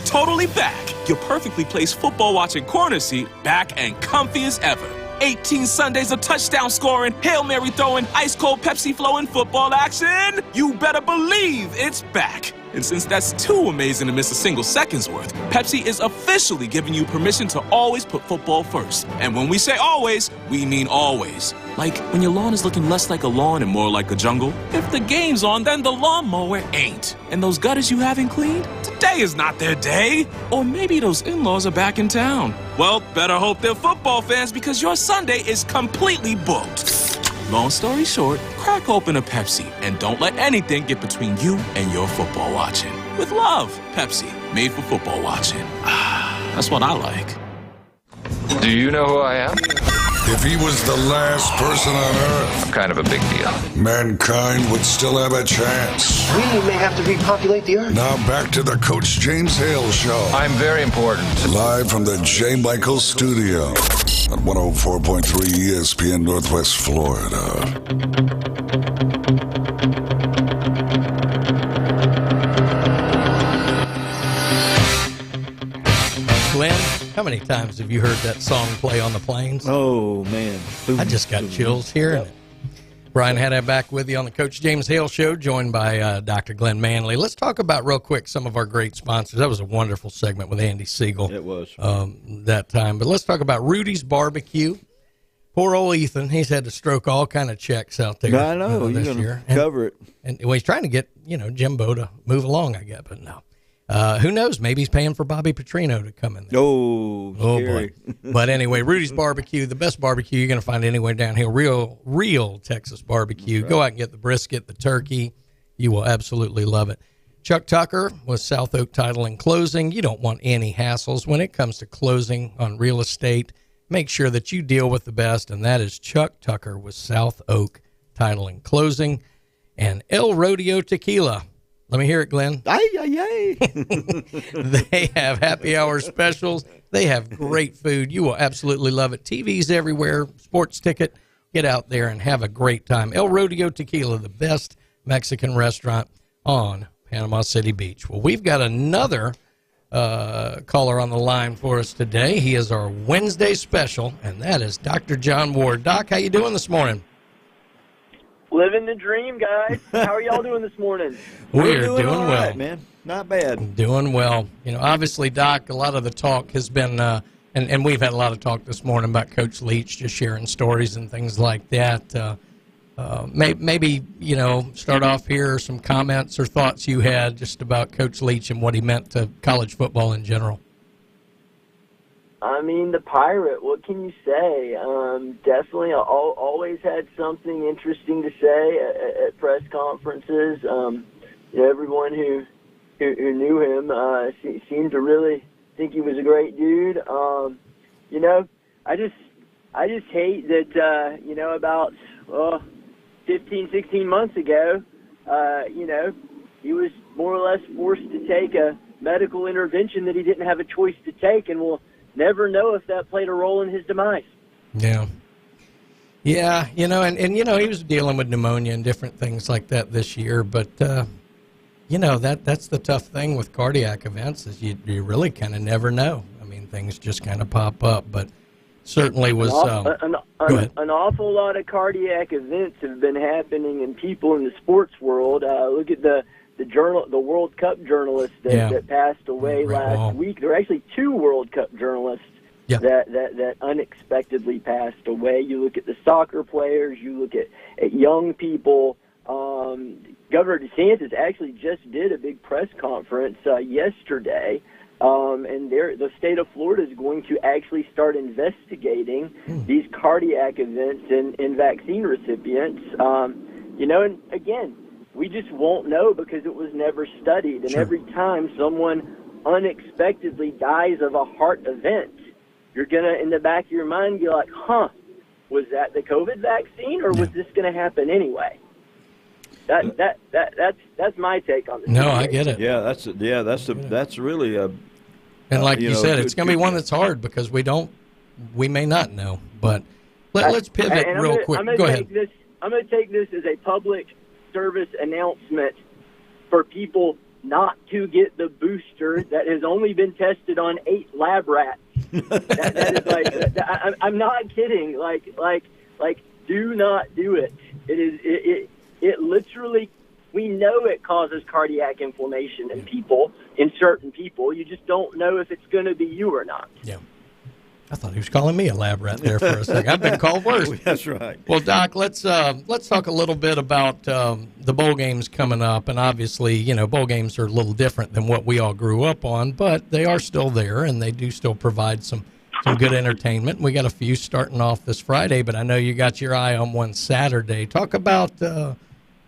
Totally back. Your perfectly placed football-watching corner seat back and comfy as ever. 18 Sundays of touchdown scoring, Hail Mary throwing, ice-cold Pepsi flowing football action. You better believe it's back. And since that's too amazing to miss a single second's worth, Pepsi is officially giving you permission to always put football first. And when we say always, we mean always. Like when your lawn is looking less like a lawn and more like a jungle. If the game's on, then the lawnmower ain't. And those gutters you haven't cleaned? Today is not their day. Or maybe those in-laws are back in town. Well, better hope they're football fans because your Sunday is completely booked. Long story short, crack open a Pepsi and don't let anything get between you and your football watching. With love, Pepsi, made for football watching. That's what I like. Do you know who I am? If he was the last person on Earth, I'm kind of a big deal. mankind would still have a chance. We may have to repopulate the Earth. Now back to the Coach James Hale Show. I'm very important. Live from the J. Michael Studio at 104.3 ESPN Northwest Florida. Glenn, how many times have you heard that song play on the planes? Oh, man. I just got chills hearing it. Brian Haddad back with you on the Coach James Hale Show, joined by Dr. Glenn Manley. Let's talk about real quick some of our great sponsors. That was a wonderful segment with Andy Siegel. It was. That time. But let's talk about Rudy's Barbecue. Poor old Ethan, he's had to stroke all kind of checks out there. I know. You're going to cover it. And well, he's trying to get, Jimbo to move along, I guess, but no. Who knows? Maybe he's paying for Bobby Petrino to come in there. Oh boy. But anyway, Rudy's Barbecue, the best barbecue you're going to find anywhere down here. Real Texas barbecue. Right. Go out and get the brisket, the turkey. You will absolutely love it. Chuck Tucker with South Oak Title and Closing. You don't want any hassles when it comes to closing on real estate. Make sure that you deal with the best, and that is Chuck Tucker with South Oak Title and Closing. And El Rodeo Tequila. Let me hear it, Glenn. Ay, ay, ay. They have happy hour specials. They have great food. You will absolutely love it. TVs everywhere, sports ticket. Get out there and have a great time. El Rodeo Tequila, the best Mexican restaurant on Panama City Beach. Well, we've got another caller on the line for us today. He is our Wednesday special, and that is Dr. John Ward. Doc, how you doing this morning? Living the dream, guys. How are y'all doing this morning? We're doing all well. right, man. Not bad. Doing well. You know, obviously, Doc, a lot of the talk has been, and we've had a lot of talk this morning about Coach Leach just sharing stories and things like that. Maybe, you know, start off here, some comments or thoughts you had just about Coach Leach and what he meant to college football in general. I mean, the Pirate, what can you say? Definitely always had something interesting to say at press conferences. You know, everyone who knew him seemed to really think he was a great dude. You know, I just hate that, you know, about 15, 16 months ago, you know, he was more or less forced to take a medical intervention that he didn't have a choice to take, and we'll never know if that played a role in his demise. Yeah. Yeah, you know, and you know, he was dealing with pneumonia and different things like that this year, but, you know, that's the tough thing with cardiac events is you really kind of never know. I mean, things just kind of pop up, but certainly was... An awful lot of cardiac events have been happening in people in the sports world. Look at the World Cup journalist that passed away last week. There were actually 2 World Cup journalists that unexpectedly passed away. You look at the soccer players, you look at young people. Governor DeSantis actually just did a big press conference yesterday, and the state of Florida is going to actually start investigating these cardiac events in vaccine recipients. You know, and again, we just won't know because it was never studied. And every time someone unexpectedly dies of a heart event, you're going to, in the back of your mind, be like, was that the COVID vaccine or was this going to happen anyway? That's my take on this. No, I get it. Yeah, that's really a. And like you said, it's going to be one that's hard because we may not know. But let's pivot real quick. Go ahead. I'm going to take this as a public service announcement for people not to get the booster that has only been tested on 8 lab rats. that is like, I'm not kidding. Like, do not do it. It literally, we know it causes cardiac inflammation in certain people. You just don't know if it's going to be you or not. Yeah. I thought he was calling me a lab rat there for a second. I've been called worse. That's right. Well, Doc, let's talk a little bit about the bowl games coming up. And obviously, you know, bowl games are a little different than what we all grew up on, but they are still there, and they do still provide some good entertainment. We got a few starting off this Friday, but I know you got your eye on one Saturday. Talk about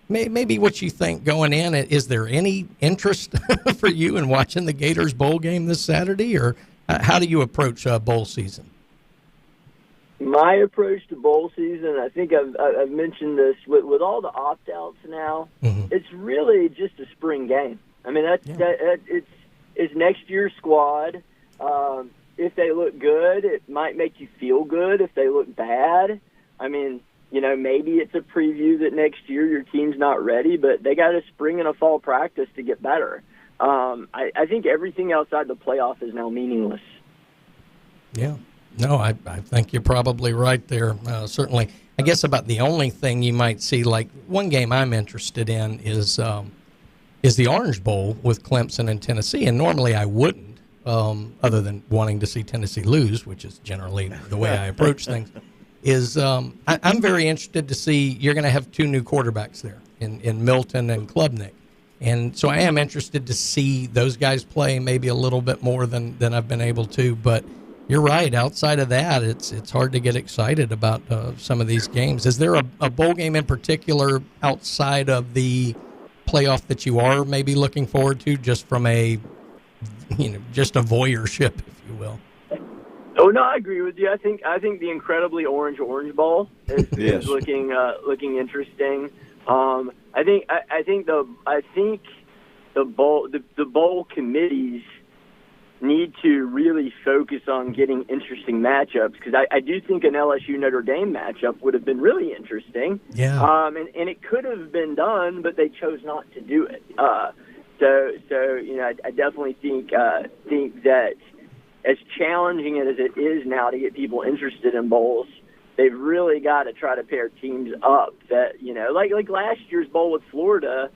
maybe what you think going in. Is there any interest for you in watching the Gators bowl game this Saturday, or how do you approach bowl season? My approach to bowl season, I think I've mentioned this, with all the opt-outs now, it's really just a spring game. I mean, it's next year's squad. If they look good, it might make you feel good. If they look bad, I mean, you know, maybe it's a preview that next year your team's not ready, but they got a spring and a fall practice to get better. I think everything outside the playoff is now meaningless. Yeah. No, I think you're probably right there. Certainly, I guess about the only thing you might see, like one game I'm interested in is the Orange Bowl with Clemson and Tennessee. And normally I wouldn't, other than wanting to see Tennessee lose, which is generally the way I approach things. I'm very interested to see, you're going to have 2 new quarterbacks there in Milton and Klubnik. And so I am interested to see those guys play maybe a little bit more than I've been able to. But you're right. Outside of that, it's hard to get excited about some of these games. Is there a bowl game in particular outside of the playoff that you are maybe looking forward to, just from a, just a voyeurship, if you will? Oh no, I agree with you. I think the incredibly Orange Bowl is looking interesting. I think the bowl committees need to really focus on getting interesting matchups, because I do think an LSU Notre Dame matchup would have been really interesting. Yeah. And it could have been done, but they chose not to do it. So I definitely think that, as challenging as it is now to get people interested in bowls, they've really got to try to pair teams up that, like last year's bowl with Florida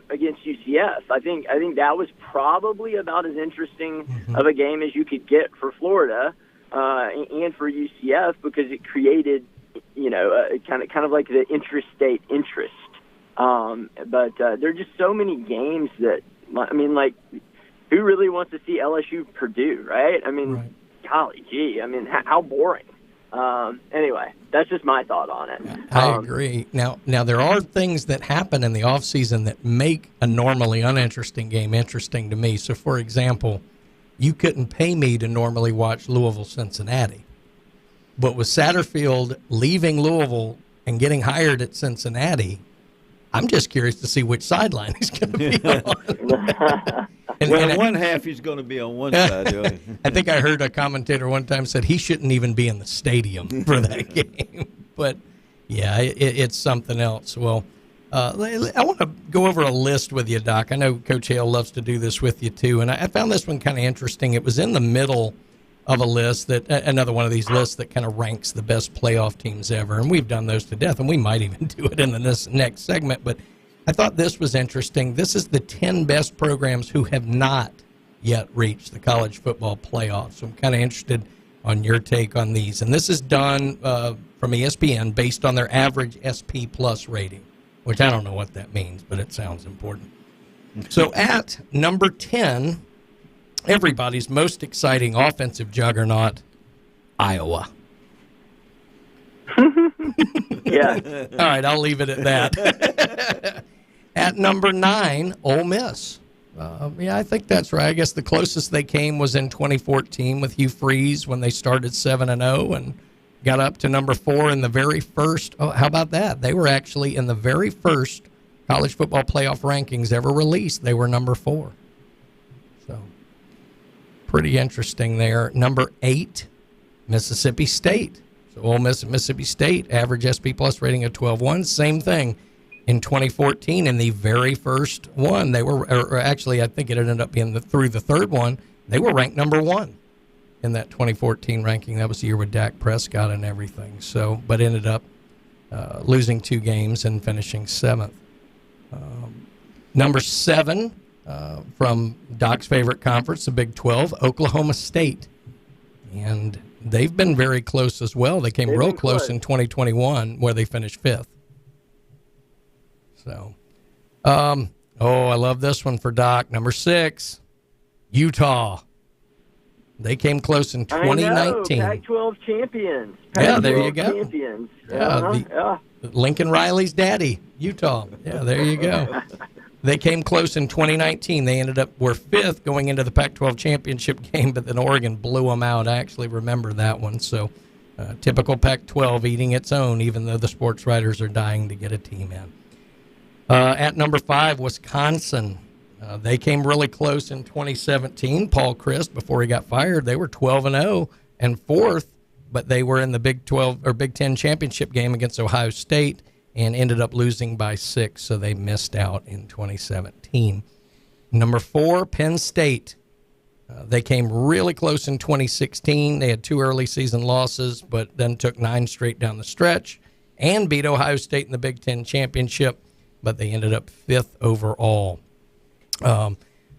against UCF. I think that was probably about as interesting of a game as you could get for Florida and for UCF, because it created, kind of like the interstate interest. But there are just so many games that, who really wants to see LSU Purdue, right? Golly gee, how boring. Anyway, that's just my thought on it. I agree. Now there are things that happen in the offseason that make a normally uninteresting game interesting to me. So, for example, you couldn't pay me to normally watch Louisville-Cincinnati. But with Satterfield leaving Louisville and getting hired at Cincinnati, I'm just curious to see which sideline he's going to be on. One half he's going to be on one side. I think I heard a commentator one time said he shouldn't even be in the stadium for that game. But, yeah, it's something else. Well, I want to go over a list with you, Doc. I know Coach Hale loves to do this with you, too. And I found this one kind of interesting. It was in the middle of a list, another one of these lists that kind of ranks the best playoff teams ever. And we've done those to death, and we might even do it in this next segment. But I thought this was interesting. This is the 10 best programs who have not yet reached the college football playoffs. So I'm kind of interested on your take on these. And this is done from ESPN based on their average SP Plus rating, which I don't know what that means, but it sounds important. So at number 10, everybody's most exciting offensive juggernaut, Iowa. Yeah. All right, I'll leave it at that. At number 9, Ole Miss. I think that's right. I guess the closest they came was in 2014 with Hugh Freeze when they started 7-0 and got up to number 4 in the very first. Oh, how about that? They were actually in the very first college football playoff rankings ever released. They were number 4. So pretty interesting there. Number 8, Mississippi State. So Ole Miss and Mississippi State, average SP Plus rating of 12.1. Same thing in 2014 in the very first one. They were, or actually, I think it ended up being through the third one. They were ranked number 1 in that 2014 ranking. That was the year with Dak Prescott and everything. So, but ended up losing 2 games and finishing 7th. Number 7 from Doc's favorite conference, the Big 12, Oklahoma State. And they've been very close as well. They came real close in 2021 where they finished 5th. So, I love this one for Doc. Number 6, Utah. They came close in 2019. Pac-12 champions. Yeah, there you go. Champions. Lincoln Riley's daddy, Utah. Yeah, there you go. They came close in 2019. They were 5th going into the Pac-12 championship game, but then Oregon blew them out. I actually remember that one. So, typical Pac-12 eating its own, even though the sports writers are dying to get a team in. At number 5, Wisconsin. They came really close in 2017. Paul Chryst, before he got fired, they were 12-0 and 4th, but they were in the Big 12 or Big 10 championship game against Ohio State and ended up losing by 6, so they missed out in 2017. Number 4, Penn State. They came really close in 2016. They had 2 early season losses, but then took 9 straight down the stretch and beat Ohio State in the Big 10 championship, but they ended up 5th overall.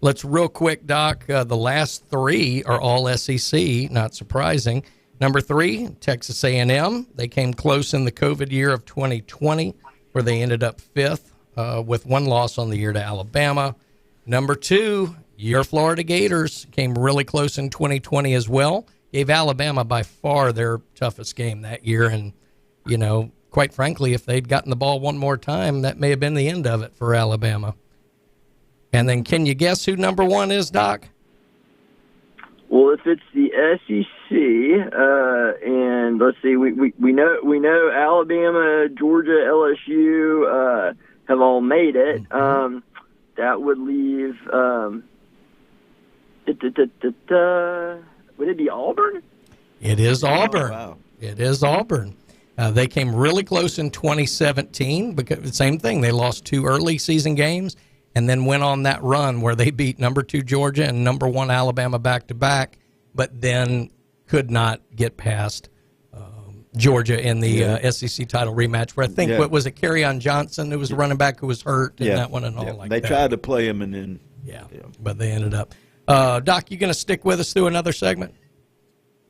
Let's real quick, Doc. The last 3 are all SEC, not surprising. Number 3, Texas A&M. They came close in the COVID year of 2020, where they ended up 5th with 1 loss on the year to Alabama. Number 2, your Florida Gators came really close in 2020 as well. Gave Alabama by far their toughest game that year, and quite frankly, if they'd gotten the ball one more time, that may have been the end of it for Alabama. And then can you guess who number 1 is, Doc? Well, if it's the SEC, and let's see, we know Alabama, Georgia, LSU have all made it. That would leave. Would it be Auburn? It is Auburn. Oh, wow. It is Auburn. They came really close in 2017 because the same thing. They lost 2 early season games and then went on that run where they beat number 2 Georgia and number 1 Alabama back-to-back, but then could not get past Georgia in the SEC title rematch where I think, what was it, Kerryon Johnson, who was the running back who was hurt in that one and all like they that. They tried to play him and then. But they ended up. Doc, you going to stick with us through another segment?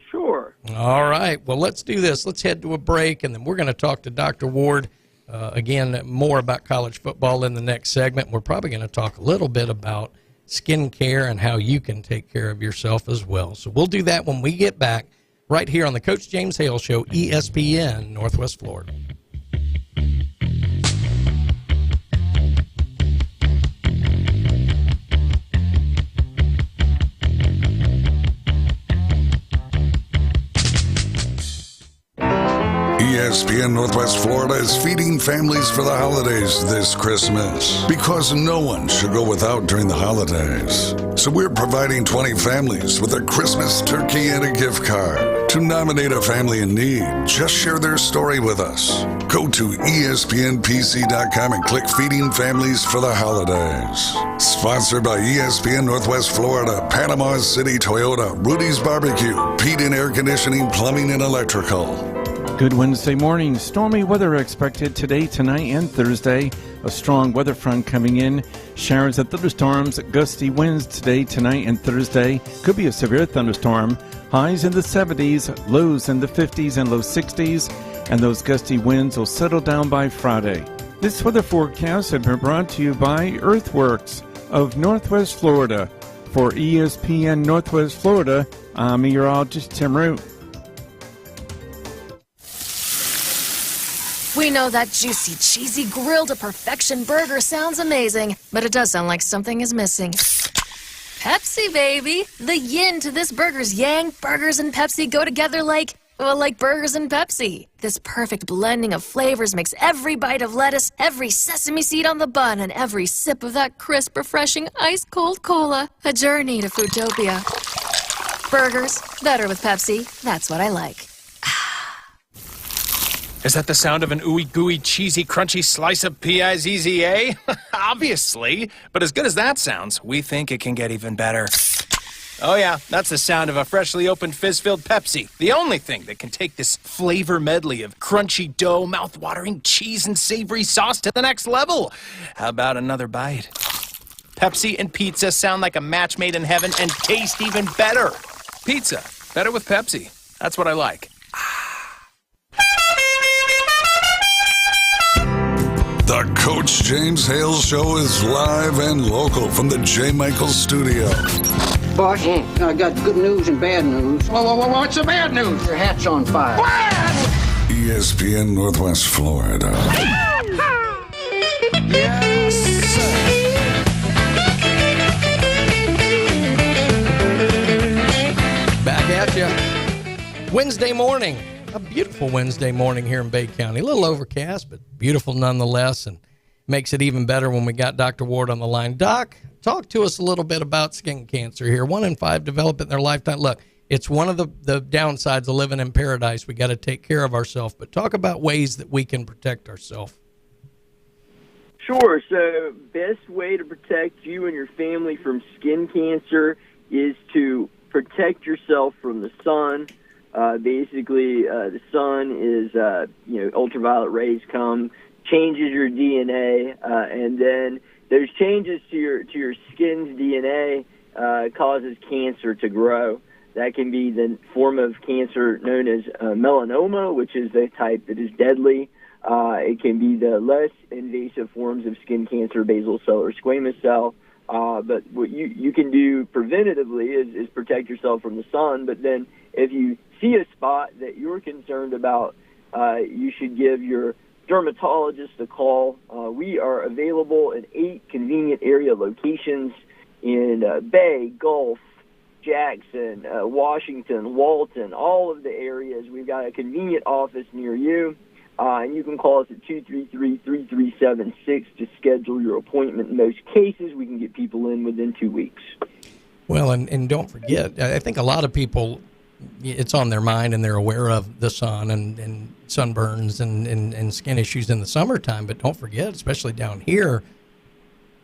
Sure. All right. Well, let's do this. Let's head to a break, and then we're going to talk to Dr. Ward again more about college football in the next segment. We're probably going to talk a little bit about skin care and how you can take care of yourself as well. So we'll do that when we get back right here on the Coach James Hale Show, ESPN Northwest Florida. ESPN Northwest Florida is feeding families for the holidays this Christmas because no one should go without during the holidays. So we're providing 20 families with a Christmas turkey and a gift card. To nominate a family in need, just share their story with us. Go to ESPNPC.com and click Feeding Families for the Holidays. Sponsored by ESPN Northwest Florida, Panama City Toyota, Rudy's Barbecue, Pete in Air Conditioning, Plumbing, and Electrical. Good Wednesday morning. Stormy weather expected today, tonight, and Thursday. A strong weather front coming in. Showers and thunderstorms, gusty winds today, tonight, and Thursday. Could be a severe thunderstorm. Highs in the 70s, lows in the 50s and low 60s. And those gusty winds will settle down by Friday. This weather forecast has been brought to you by Earthworks of Northwest Florida. For ESPN Northwest Florida, I'm meteorologist Tim Root. We know that juicy, cheesy, grilled to perfection burger sounds amazing, but it does sound like something is missing. Pepsi, baby! The yin to this burger's yang. Burgers and Pepsi go together like burgers and Pepsi. This perfect blending of flavors makes every bite of lettuce, every sesame seed on the bun, and every sip of that crisp, refreshing, ice-cold cola a journey to Foodtopia. Burgers, better with Pepsi. That's what I like. Is that the sound of an ooey gooey, cheesy, crunchy slice of P-I-Z-Z-A? Obviously. But as good as that sounds, we think it can get even better. Oh yeah, that's the sound of a freshly opened fizz-filled Pepsi. The only thing that can take this flavor medley of crunchy dough, mouth-watering cheese, and savory sauce to the next level. How about another bite? Pepsi and pizza sound like a match made in heaven and taste even better. Pizza, better with Pepsi. That's what I like. The Coach James Hale Show is live and local from the J. Michaels Studio. Boss, I got good news and bad news. Whoa, what's the bad news? Your hat's on fire. ESPN Northwest Florida. Yes, sir. Back at you. Wednesday morning. A beautiful Wednesday morning here in Bay County. A little overcast, but beautiful nonetheless, and makes it even better when we got Dr. Ward on the line. Doc, talk to us a little bit about skin cancer here. 1 in 5 develop it in their lifetime. Look, it's one of the downsides of living in paradise. We got to take care of ourselves, but talk about ways that we can protect ourselves. Sure. So best way to protect you and your family from skin cancer is to protect yourself from the sun. Basically, the sun is, ultraviolet rays changes your DNA, and then those changes to your skin's DNA causes cancer to grow. That can be the form of cancer known as melanoma, which is the type that is deadly. It can be the less invasive forms of skin cancer, basal cell or squamous cell. But what you can do preventatively is protect yourself from the sun. But then if you see a spot that you're concerned about you should give your dermatologist a call. We are available in 8 convenient area locations in Bay, Gulf, Jackson, Washington, Walton, all of the areas. We've got a convenient office near you, and you can call us at 233-3376 to schedule your appointment. In most cases, we can get people in within 2 weeks. Well, and don't forget, I think a lot of people, it's on their mind and they're aware of the sun and sunburns and skin issues in the summertime, but don't forget, especially down here,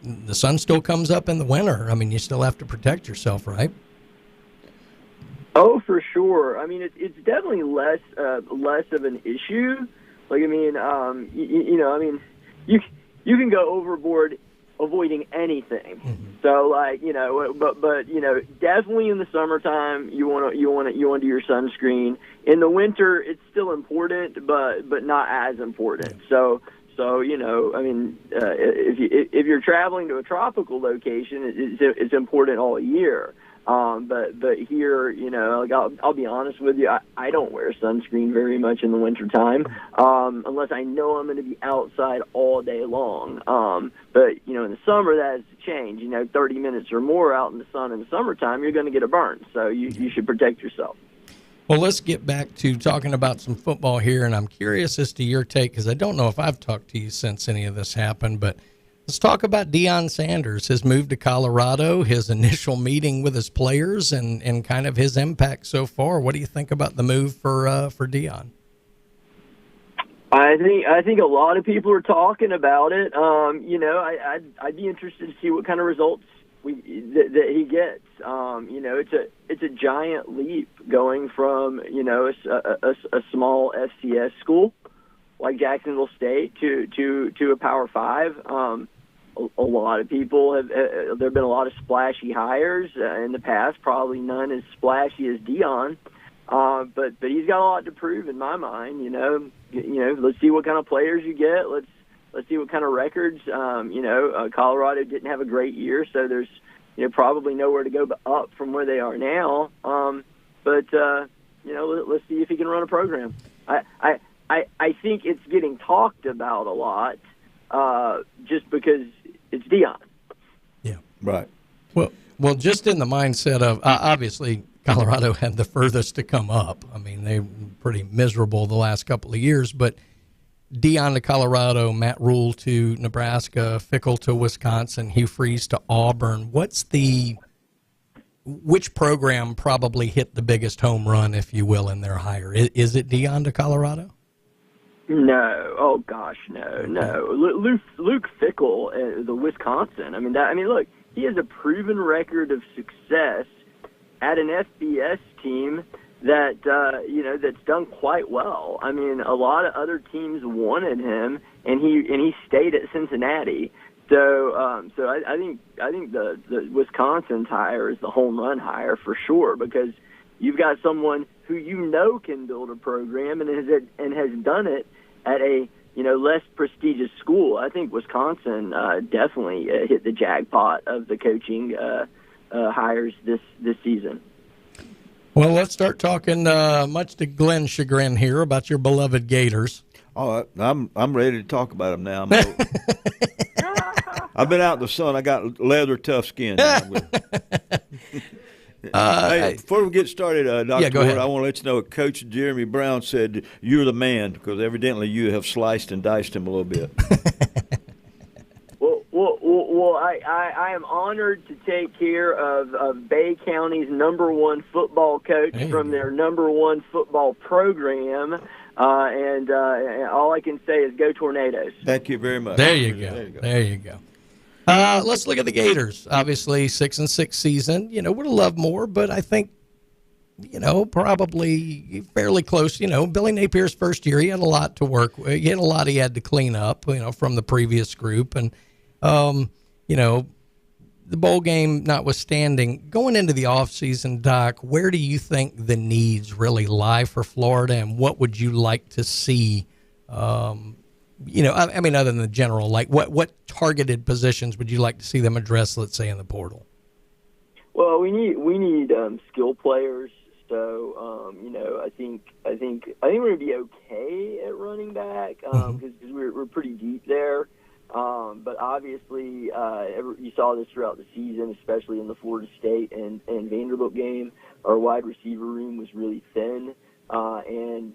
the sun still comes up in the winter. I mean, you still have to protect yourself, right? Oh, for sure. I mean, it's definitely less of an issue. Like, I mean, you can go overboard avoiding anything. Mm-hmm. So, like, but definitely in the summertime, you want to do your sunscreen. In the winter, it's still important, but not as important. So I mean, if you're traveling to a tropical location, it's important all year. But here, like I'll be honest with you, I don't wear sunscreen very much in the wintertime, unless I know I'm going to be outside all day long. But in the summer, that has to change. 30 minutes or more out in the sun in the summertime, you're going to get a burn. So you should protect yourself. Well, let's get back to talking about some football here, and I'm curious as to your take, because I don't know if I've talked to you since any of this happened, but let's talk about Deion Sanders, his move to Colorado, his initial meeting with his players, and kind of his impact so far. What do you think about the move for Deion? I think a lot of people are talking about it. I'd be interested to see what kind of results that he gets. It's a giant leap going from a small FCS school like Jacksonville State to a Power 5. A lot of people there have been a lot of splashy hires in the past, probably none as splashy as Deion. But he's got a lot to prove in my mind. Let's see what kind of players you get. Let's see what kind of records. Colorado didn't have a great year, so there's probably nowhere to go but up from where they are now. Let's see if he can run a program. I think it's getting talked about a lot, just because it's Deion. Yeah, right. Well, just in the mindset of obviously Colorado had the furthest to come up. I mean, they were pretty miserable the last couple of years, but Deion to Colorado, Matt Rule to Nebraska, Fickell to Wisconsin, Hugh Freeze to Auburn. Which program probably hit the biggest home run, if you will, in their hire? Is it Deion to Colorado? No. Oh gosh, no. Luke Fickell, the Wisconsin. Look, he has a proven record of success at an FBS team that that's done quite well. I mean, a lot of other teams wanted him, and he stayed at Cincinnati. So I think the Wisconsin's hire is the home run hire for sure, because you've got someone who can build a program and has done it at a less prestigious school. I think Wisconsin definitely hit the jackpot of the coaching hires this season. Well, let's start talking, much to Glenn's chagrin here, about your beloved Gators. Oh, I'm ready to talk about them now. I've been out in the sun. I got leather tough skin. Hey, before we get started, Dr. Ward, I want to let you know Coach Jeremy Brown said you're the man, because evidently you have sliced and diced him a little bit. Well, I am honored to take care of Bay County's #1 football coach from their #1 football program, and all I can say is go Tornadoes. Thank you very much. There you go. Let's look at the Gators. Obviously, 6-6 season. Would have loved more, but I think, probably fairly close. Billy Napier's first year, he had a lot to work with. He had a lot he had to clean up, from the previous group. And, the bowl game notwithstanding, going into the offseason, Doc, where do you think the needs really lie for Florida, and what would you like to see? Other than the general, like what targeted positions would you like to see them address, let's say, in the portal? Well, we need skill players, So, I think we're going to be okay at running back because we're pretty deep there. But obviously, you saw this throughout the season, especially in the Florida State and Vanderbilt game. Our wide receiver room was really thin, and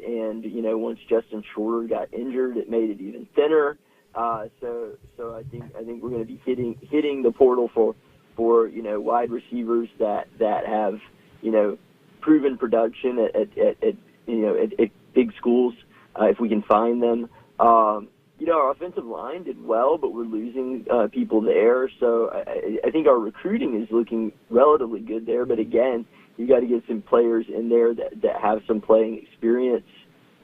once Justin Shorter got injured, it made it even thinner. So I think we're going to be hitting the portal for wide receivers that have proven production at big schools if we can find them. Our offensive line did well, but we're losing people there. So I think our recruiting is looking relatively good there. But again, you got to get some players in there that have some playing experience.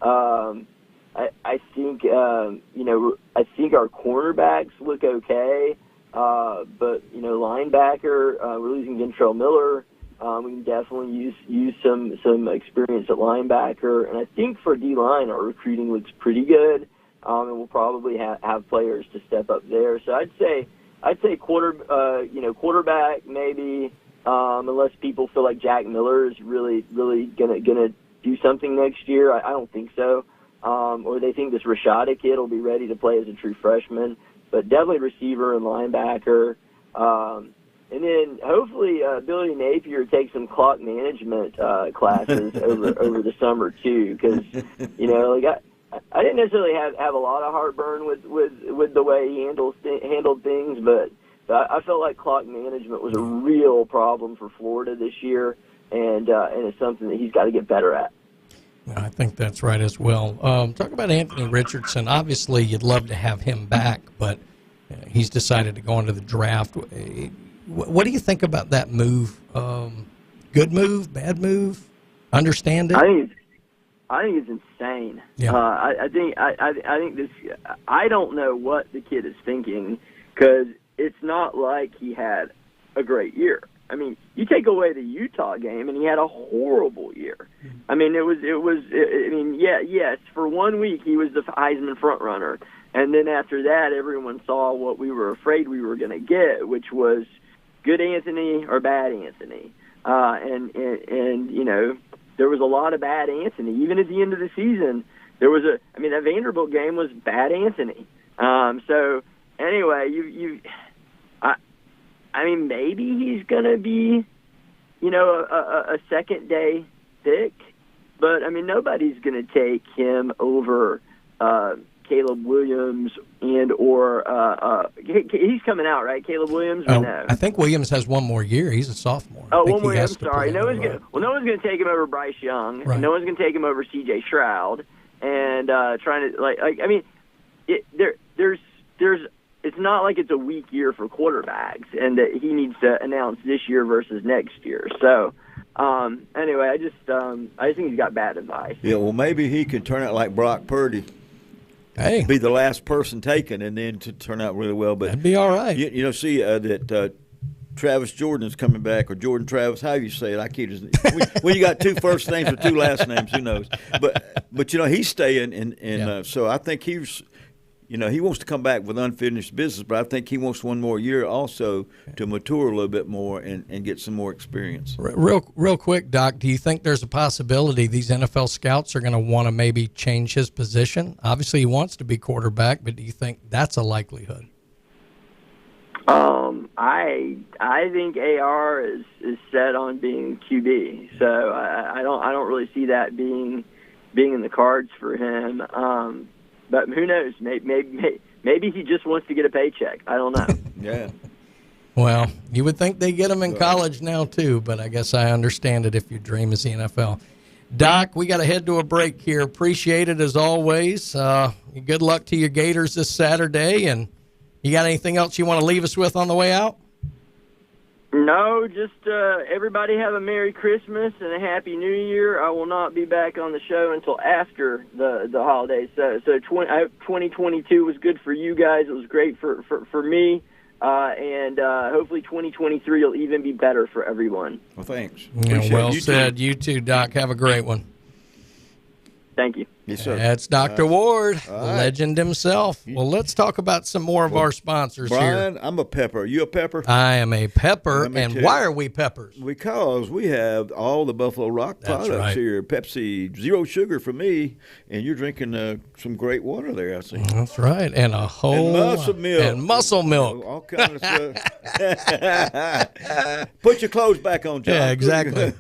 I think our cornerbacks look okay, but linebacker, we're losing Ventrell Miller. We can definitely use some experience at linebacker, and I think for D-line, our recruiting looks pretty good, and we'll probably have players to step up there. So I'd say quarterback maybe, unless people feel like Jack Miller is really gonna do something next year. I don't think so, or they think this Rashada kid will be ready to play as a true freshman. But definitely receiver and linebacker. And then hopefully Billy Napier takes some clock management classes over the summer too, because I didn't necessarily have a lot of heartburn with the way he handled things, but I felt like clock management was a real problem for Florida this year, and it's something that he's got to get better at. I think that's right as well. Talk about Anthony Richardson. Obviously, you'd love to have him back, but he's decided to go into the draft. What do you think about that move? Good move, bad move? Understand it? I think it's insane. Yeah. I think this. I don't know what the kid is thinking, because it's not like he had a great year. I mean, you take away the Utah game, and he had a horrible year. I mean, yes, for 1 week he was the Heisman front runner, and then after that, everyone saw what we were afraid we were going to get, which was good Anthony or bad Anthony, and there was a lot of bad Anthony. Even at the end of the season, that Vanderbilt game was bad Anthony. So anyway, maybe he's going to be, a second day pick, but nobody's going to take him over Caleb Williams or he's coming out, right? Caleb Williams or no? I think Williams has one more year. He's a sophomore. Oh, one more year. I'm sorry. No one's going to take him over Bryce Young. Right. No one's going to take him over C.J. Stroud. And it's not like it's a weak year for quarterbacks, and that he needs to announce this year versus next year. So, anyway, I just think he's got bad advice. Yeah, well, maybe he could turn out like Brock Purdy. Hey, be the last person taken, and then to turn out really well. But that'd be all right. That Travis Jordan's coming back, or Jordan Travis, how you say it? I keep when you got two first names or two last names, who knows? But he's staying, and so I think he's. He wants to come back with unfinished business, but I think he wants one more year also to mature a little bit more and get some more experience. Real quick, Doc, do you think there's a possibility these NFL scouts are going to want to maybe change his position? Obviously, he wants to be quarterback, but do you think that's a likelihood? I think AR is set on being QB, so I don't really see that being in the cards for him. But who knows? Maybe he just wants to get a paycheck. I don't know. Yeah. Well, you would think they get him in college now too, but I guess I understand it if your dream is the NFL. Doc, we got to head to a break here. Appreciate it as always. Good luck to your Gators this Saturday. And you got anything else you want to leave us with on the way out? No, just everybody have a Merry Christmas and a Happy New Year. I will not be back on the show until after the holidays. So 2022 was good for you guys. It was great for me. And hopefully 2023 will even be better for everyone. Well, thanks. Well said. You too, Doc. Have a great one. Thank you. Yes, sir. That's Dr. Ward, the right. legend himself. Well, let's talk about some more of our sponsors Brian, here. I'm a pepper. You a pepper? I am a pepper, Let me and tell why you. are we peppers? Because we have all the Buffalo Rock That's products right. here. Pepsi, zero sugar for me, and you're drinking some great water there, I see. That's right, and a whole muscle milk. and muscle milk. All kind of stuff. Put your clothes back on, John. Yeah, exactly.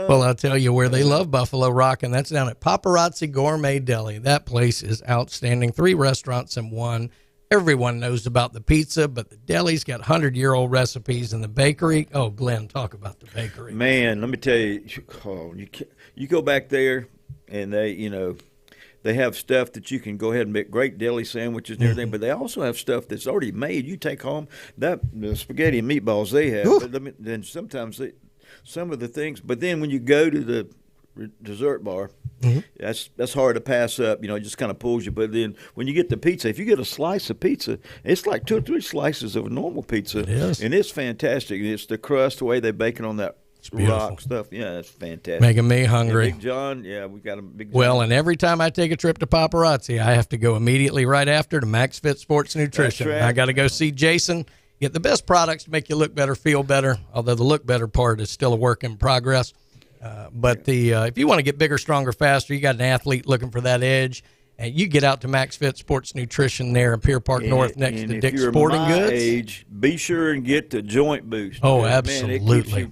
Well, I'll tell you where they love Buffalo Rock, and that's down at Paparazzi Gourmet Deli. That place is outstanding. 3 restaurants in one. Everyone knows about the pizza, but the deli's got 100-year-old recipes, and the bakery. Oh, Glenn, talk about the bakery. Man, let me tell you, you go back there, and they have stuff that you can go ahead and make great deli sandwiches and everything, but they also have stuff that's already made. You take home the spaghetti and meatballs they have, but then sometimes some of the things. But then when you go to the dessert bar, that's hard to pass up. It just kind of pulls you. But then when you get the pizza, if you get a slice of pizza, it's like 2 or 3 slices of a normal pizza. It is. And it's fantastic. It's the crust, the way they bake it on that rock stuff. Yeah, that's fantastic. Making me hungry. Big John, yeah, we got a Big John. Well, and every time I take a trip to Paparazzi, I have to go immediately right after to Max Fit Sports Nutrition. That's right. I got to go see Jason, get the best products to make you look better, feel better, although the look better part is still a work in progress. But if you want to get bigger, stronger, faster, you got an athlete looking for that edge, and you get out to Max Fit Sports Nutrition there in Pier Park North next to Dick's Sporting Goods. Age, be sure and get the joint boost. Oh, Man, absolutely.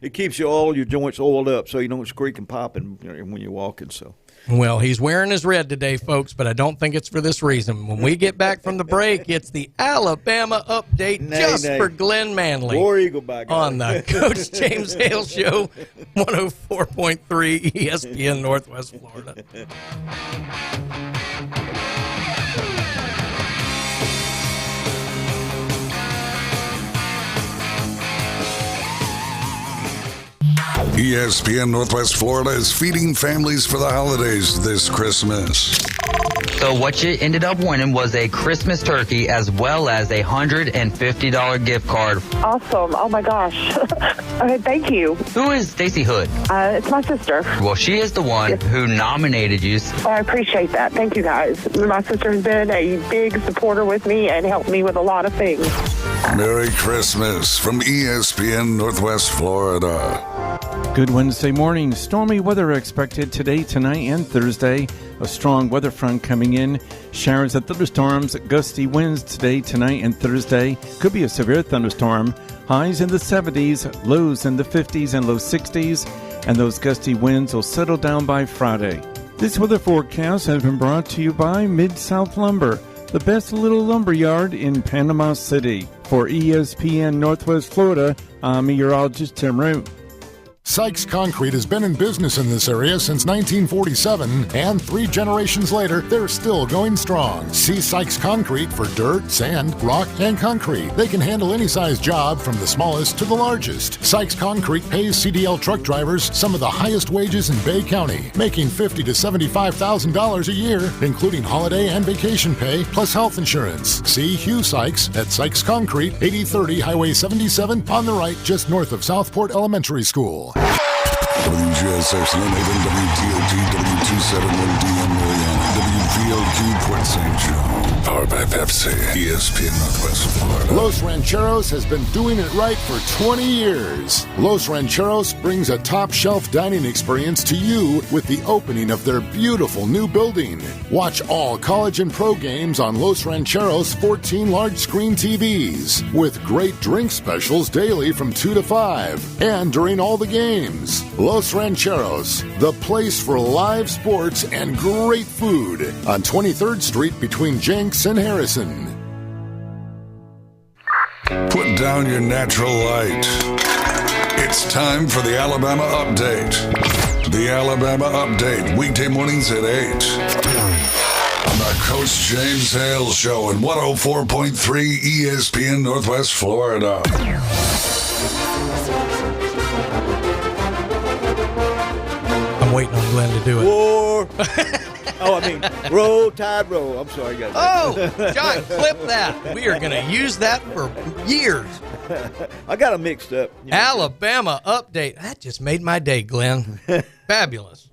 it keeps all your joints oiled up so you don't squeak and pop when you're walking. So. Well, he's wearing his red today, folks, but I don't think it's for this reason. When we get back from the break, it's the Alabama update for Glenn Manley. War Eagle, by God. On the Coach James Hale Show, 104.3 ESPN Northwest Florida. ESPN Northwest Florida is feeding families for the holidays this Christmas. So what you ended up winning was a Christmas turkey as well as a $150 gift card. Awesome. Oh, my gosh. Okay, thank you. Who is Stacy Hood? It's my sister. Well, she is the one who nominated you. Oh, I appreciate that. Thank you, guys. My sister has been a big supporter with me and helped me with a lot of things. Merry Christmas from ESPN Northwest Florida. Good Wednesday morning. Stormy weather expected today, tonight, and Thursday. A strong weather front coming in. Showers and thunderstorms, gusty winds today, tonight, and Thursday. Could be a severe thunderstorm. Highs in the 70s, lows in the 50s and low 60s. And those gusty winds will settle down by Friday. This weather forecast has been brought to you by Mid-South Lumber, the best little lumber yard in Panama City. For ESPN Northwest Florida, I'm meteorologist Tim Root. Sykes Concrete has been in business in this area since 1947, and 3 generations later, they're still going strong. See Sykes Concrete for dirt, sand, rock, and concrete. They can handle any size job from the smallest to the largest. Sykes Concrete pays CDL truck drivers some of the highest wages in Bay County, making $50,000 to $75,000 a year, including holiday and vacation pay, plus health insurance. See Hugh Sykes at Sykes Concrete, 8030 Highway 77 on the right, just north of Southport Elementary School. WGSX Limited, WTOG, W271DM Mariana, WVLQ Port St. John. Powered by Pepsi, ESPN Northwest Florida. Los Rancheros has been doing it right for 20 years. Los Rancheros brings a top-shelf dining experience to you with the opening of their beautiful new building. Watch all college and pro games on Los Rancheros' 14 large-screen TVs, with great drink specials daily from 2 to 5, and during all the games. Los Rancheros, the place for live sports and great food on 23rd Street between Jenks and Harrison. Put down your natural light. It's time for the Alabama Update. The Alabama Update, weekday mornings at 8. On the Coach James Hale Show at 104.3 ESPN Northwest Florida. I'm waiting on Glenn to do it. War. Oh, I mean, Roll, Tide, roll. I'm sorry, guys. Oh, John, clip that. We are going to use that for years. I got them mixed up. Alabama update. That just made my day, Glenn. Fabulous.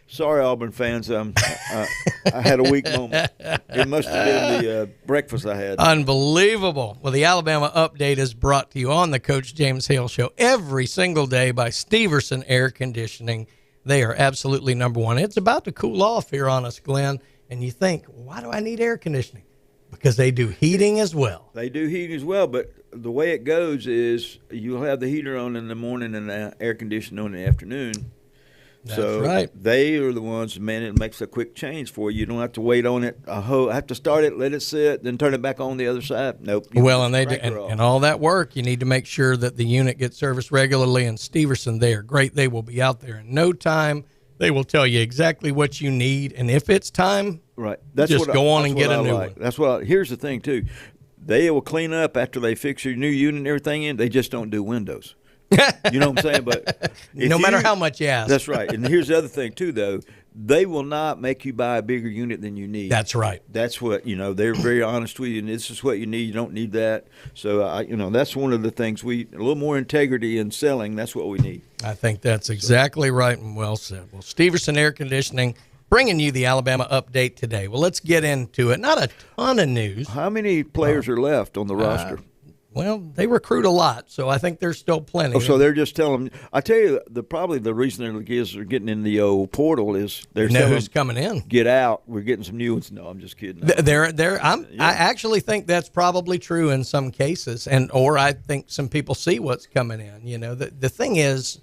Sorry, Auburn fans. I had a weak moment. It must have been the breakfast I had. Unbelievable. Well, the Alabama update is brought to you on the Coach James Hale Show every single day by Steverson Air Conditioning. They are absolutely number one. It's about to cool off here on us, Glenn. And you think, why do I need air conditioning? Because they do heating as well. They do heating as well, but the way it goes is you'll have the heater on in the morning and the air conditioning on in the afternoon. That's so right. They are the ones, man, it makes a quick change for you. You don't have to wait on it. I have to start it, let it sit, then turn it back on the other side. Nope. Well, and they do, and all that work, you need to make sure that the unit gets serviced regularly. And Steverson, they are great. They will be out there in no time. They will tell you exactly what you need, and if it's time, right, just go on and get a new one. That's what. Here's the thing too, they will clean up after they fix your new unit and everything in. They just don't do windows. You know what I'm saying? But no matter how much you ask. That's right. And here's the other thing too, though. They will not make you buy a bigger unit than you need. That's right. That's what, they're very honest with you, and this is what you need. You don't need that. So, that's one of the things a little more integrity in selling. That's what we need. I think that's exactly right and well said. Well, Steverson Air Conditioning bringing you the Alabama update today. Well, let's get into it. Not a ton of news. How many players are left on the roster? Well, they recruit a lot, so I think there's still plenty. Oh, so they're just telling them. I tell you, probably the reason their kids are getting in the old portal is they're telling who's coming in. Get out. We're getting some new ones. No, I'm just kidding. I actually think that's probably true in some cases, or I think some people see what's coming in. The thing is,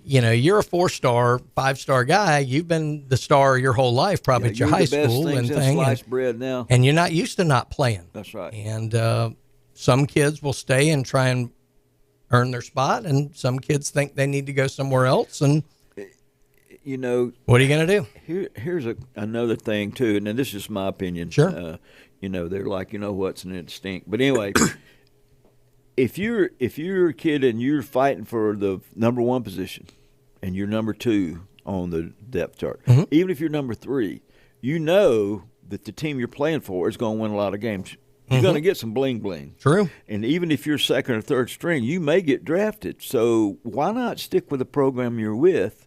you're a 4-star, 5-star guy. You've been the star your whole life, probably at your high school and thing. Sliced bread now, and you're not used to not playing. That's right. And some kids will stay and try and earn their spot, and some kids think they need to go somewhere else. And what are you going to do? Here's another thing too, and this is my opinion. Sure. They're like, what's an instinct. But anyway, if you're a kid and you're fighting for the number 1 position, and you're number 2 on the depth chart, even if you're number 3, that the team you're playing for is going to win a lot of games. You're going to get some bling bling. True. And even if you're second or third string, you may get drafted. So why not stick with the program you're with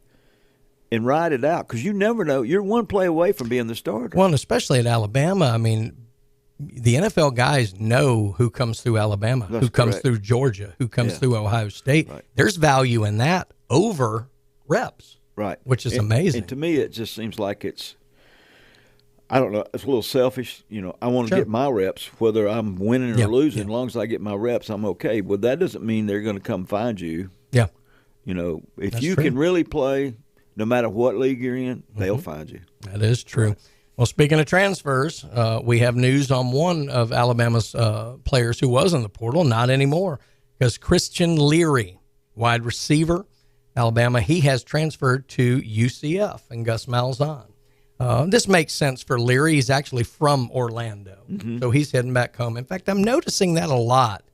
and ride it out? Because you never know. You're one play away from being the starter. Well, and especially at Alabama, I mean, the NFL guys know who comes through Alabama, who comes through Georgia, who comes through Ohio State. Right. There's value in that over reps. Right. Which is amazing. And to me, it just seems like it's a little selfish. I want to get my reps, whether I'm winning or losing. As long as I get my reps, I'm okay. But that doesn't mean they're going to come find you. Yeah. If That's you true. can really play, no matter what league you're in, they'll find you. That is true. Right. Well, speaking of transfers, we have news on one of Alabama's players who was in the portal, not anymore, because Christian Leary, wide receiver, Alabama, he has transferred to UCF and Gus Malzahn. This makes sense for Leary. He's actually from Orlando, so he's heading back home. In fact, I'm noticing that a lot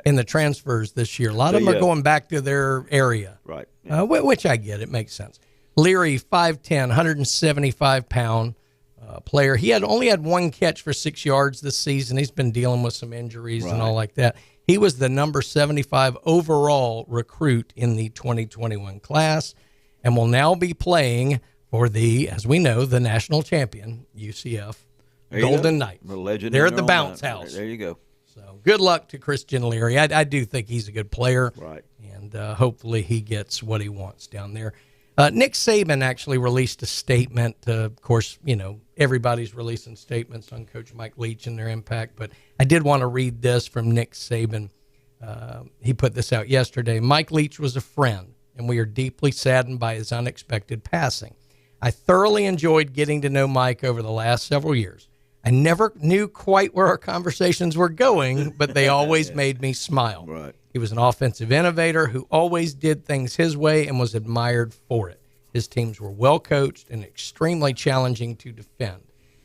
in the transfers this year. A lot of them are going back to their area, right? Which I get. It makes sense. Leary, 5'10", 175-pound player. He only had 1 catch for 6 yards this season. He's been dealing with some injuries and all like that. He was the number 75 overall recruit in the 2021 class and will now be playing for as we know, the national champion, UCF, Golden Knights. The legend. They're at the bounce house. There you go. So good luck to Christian Leary. I do think he's a good player. Right. And hopefully he gets what he wants down there. Nick Saban actually released a statement. Of course, everybody's releasing statements on Coach Mike Leach and their impact, but I did want to read this from Nick Saban. He put this out yesterday. Mike Leach was a friend, and we are deeply saddened by his unexpected passing. I thoroughly enjoyed getting to know Mike over the last several years. I never knew quite where our conversations were going, but they always made me smile. Right. He was an offensive innovator who always did things his way and was admired for it. His teams were well coached and extremely challenging to defend.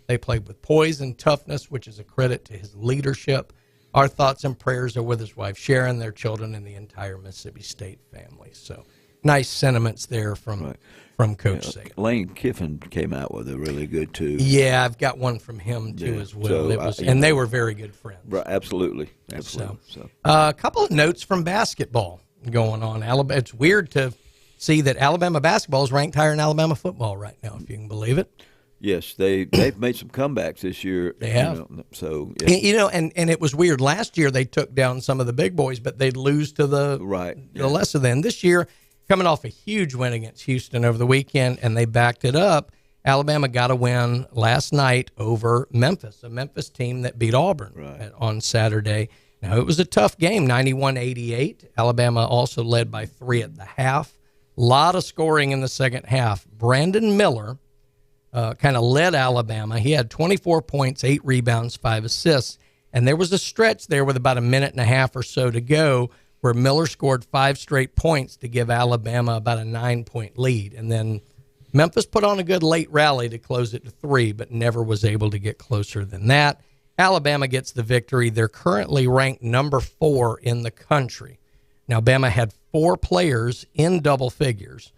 They played with poise and toughness, which is a credit to his leadership. Our thoughts and prayers are with his wife Sharon, their children, and the entire Mississippi State family. So nice sentiments there from Coach Saban. Lane Kiffin came out with a really good too. Yeah, I've got one from him too as well. So, they were very good friends. Right, absolutely. So. A couple of notes from basketball going on. Alabama. It's weird to see that Alabama basketball is ranked higher than Alabama football right now, if you can believe it. Yes, they've made some comebacks this year. They have. And it was weird. Last year they took down some of the big boys, but they'd lose to the lesser than. This year, coming off a huge win against Houston over the weekend, and they backed it up. Alabama got a win last night over Memphis, a Memphis team that beat Auburn on Saturday. Now, it was a tough game, 91-88. Alabama also led by 3 at the half. A lot of scoring in the second half. Brandon Miller kind of led Alabama. He had 24 points, 8 rebounds, 5 assists. And there was a stretch there with about a minute and a half or so to go where Miller scored 5 straight points to give Alabama about a 9-point lead. And then Memphis put on a good late rally to close it to 3, but never was able to get closer than that. Alabama gets the victory. They're currently ranked number 4 in the country. Now, Bama had 4 players in double figures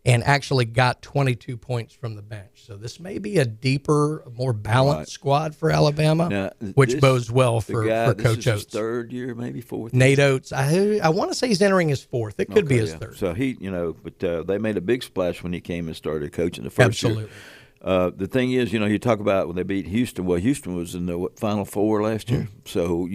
and actually got 22 points from the bench. So this may be a deeper, more balanced squad for Alabama, now, which bodes well for Coach Oates. His third year, maybe fourth. Nate Oates, I want to say he's entering his 4th. It could be his 3rd. So he, but they made a big splash when he came and started coaching the first year. The thing is, you talk about when they beat Houston. Well, Houston was in the Final Four last year. So,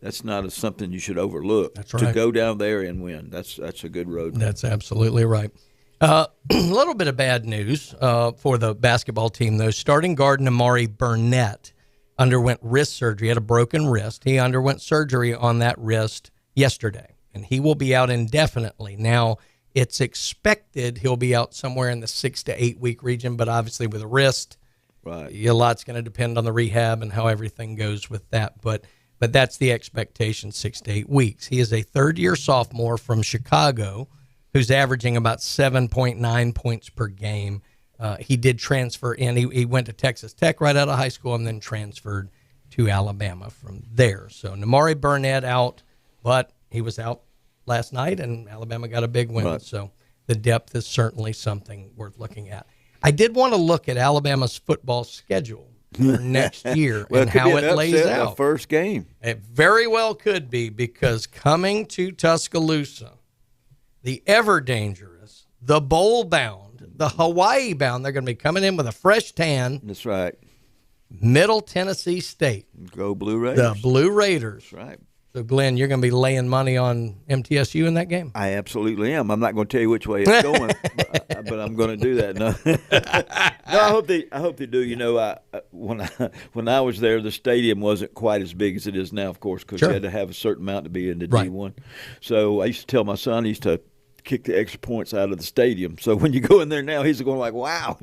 that's not something you should overlook. That's right. To go down there and win. That's a good road. That's absolutely right. A little bit of bad news for the basketball team, though. Starting guard Amari Burnett underwent wrist surgery. He had a broken wrist. He underwent surgery on that wrist yesterday, and he will be out indefinitely. Now, it's expected he'll be out somewhere in the 6 to 8 week region, but obviously with a wrist, a lot's going to depend on the rehab and how everything goes with that. But that's the expectation, 6 to 8 weeks. He is a third-year sophomore from Chicago who's averaging about 7.9 points per game. He did transfer in. He went to Texas Tech right out of high school and then transferred to Alabama from there. So Amari Burnett out, but he was out last night, and Alabama got a big win. Right. So the depth is certainly something worth looking at. I did want to look at Alabama's football schedule for next year and how it lays out. The first game. It very well could be, because coming to Tuscaloosa, the ever dangerous, the bowl bound, the Hawaii bound, they're going to be coming in with a fresh tan. That's right. Middle Tennessee State. Go Blue Raiders. The Blue Raiders. That's right. So, Glenn, you're going to be laying money on MTSU in that game? I absolutely am. I'm not going to tell you which way it's going, but I'm going to do that. No, I hope they do. When I was there, the stadium wasn't quite as big as it is now, of course, because you had to have a certain amount to be in the D1. So I used to tell my son, he used to kick the extra points out of the stadium. So when you go in there now, he's going like, wow.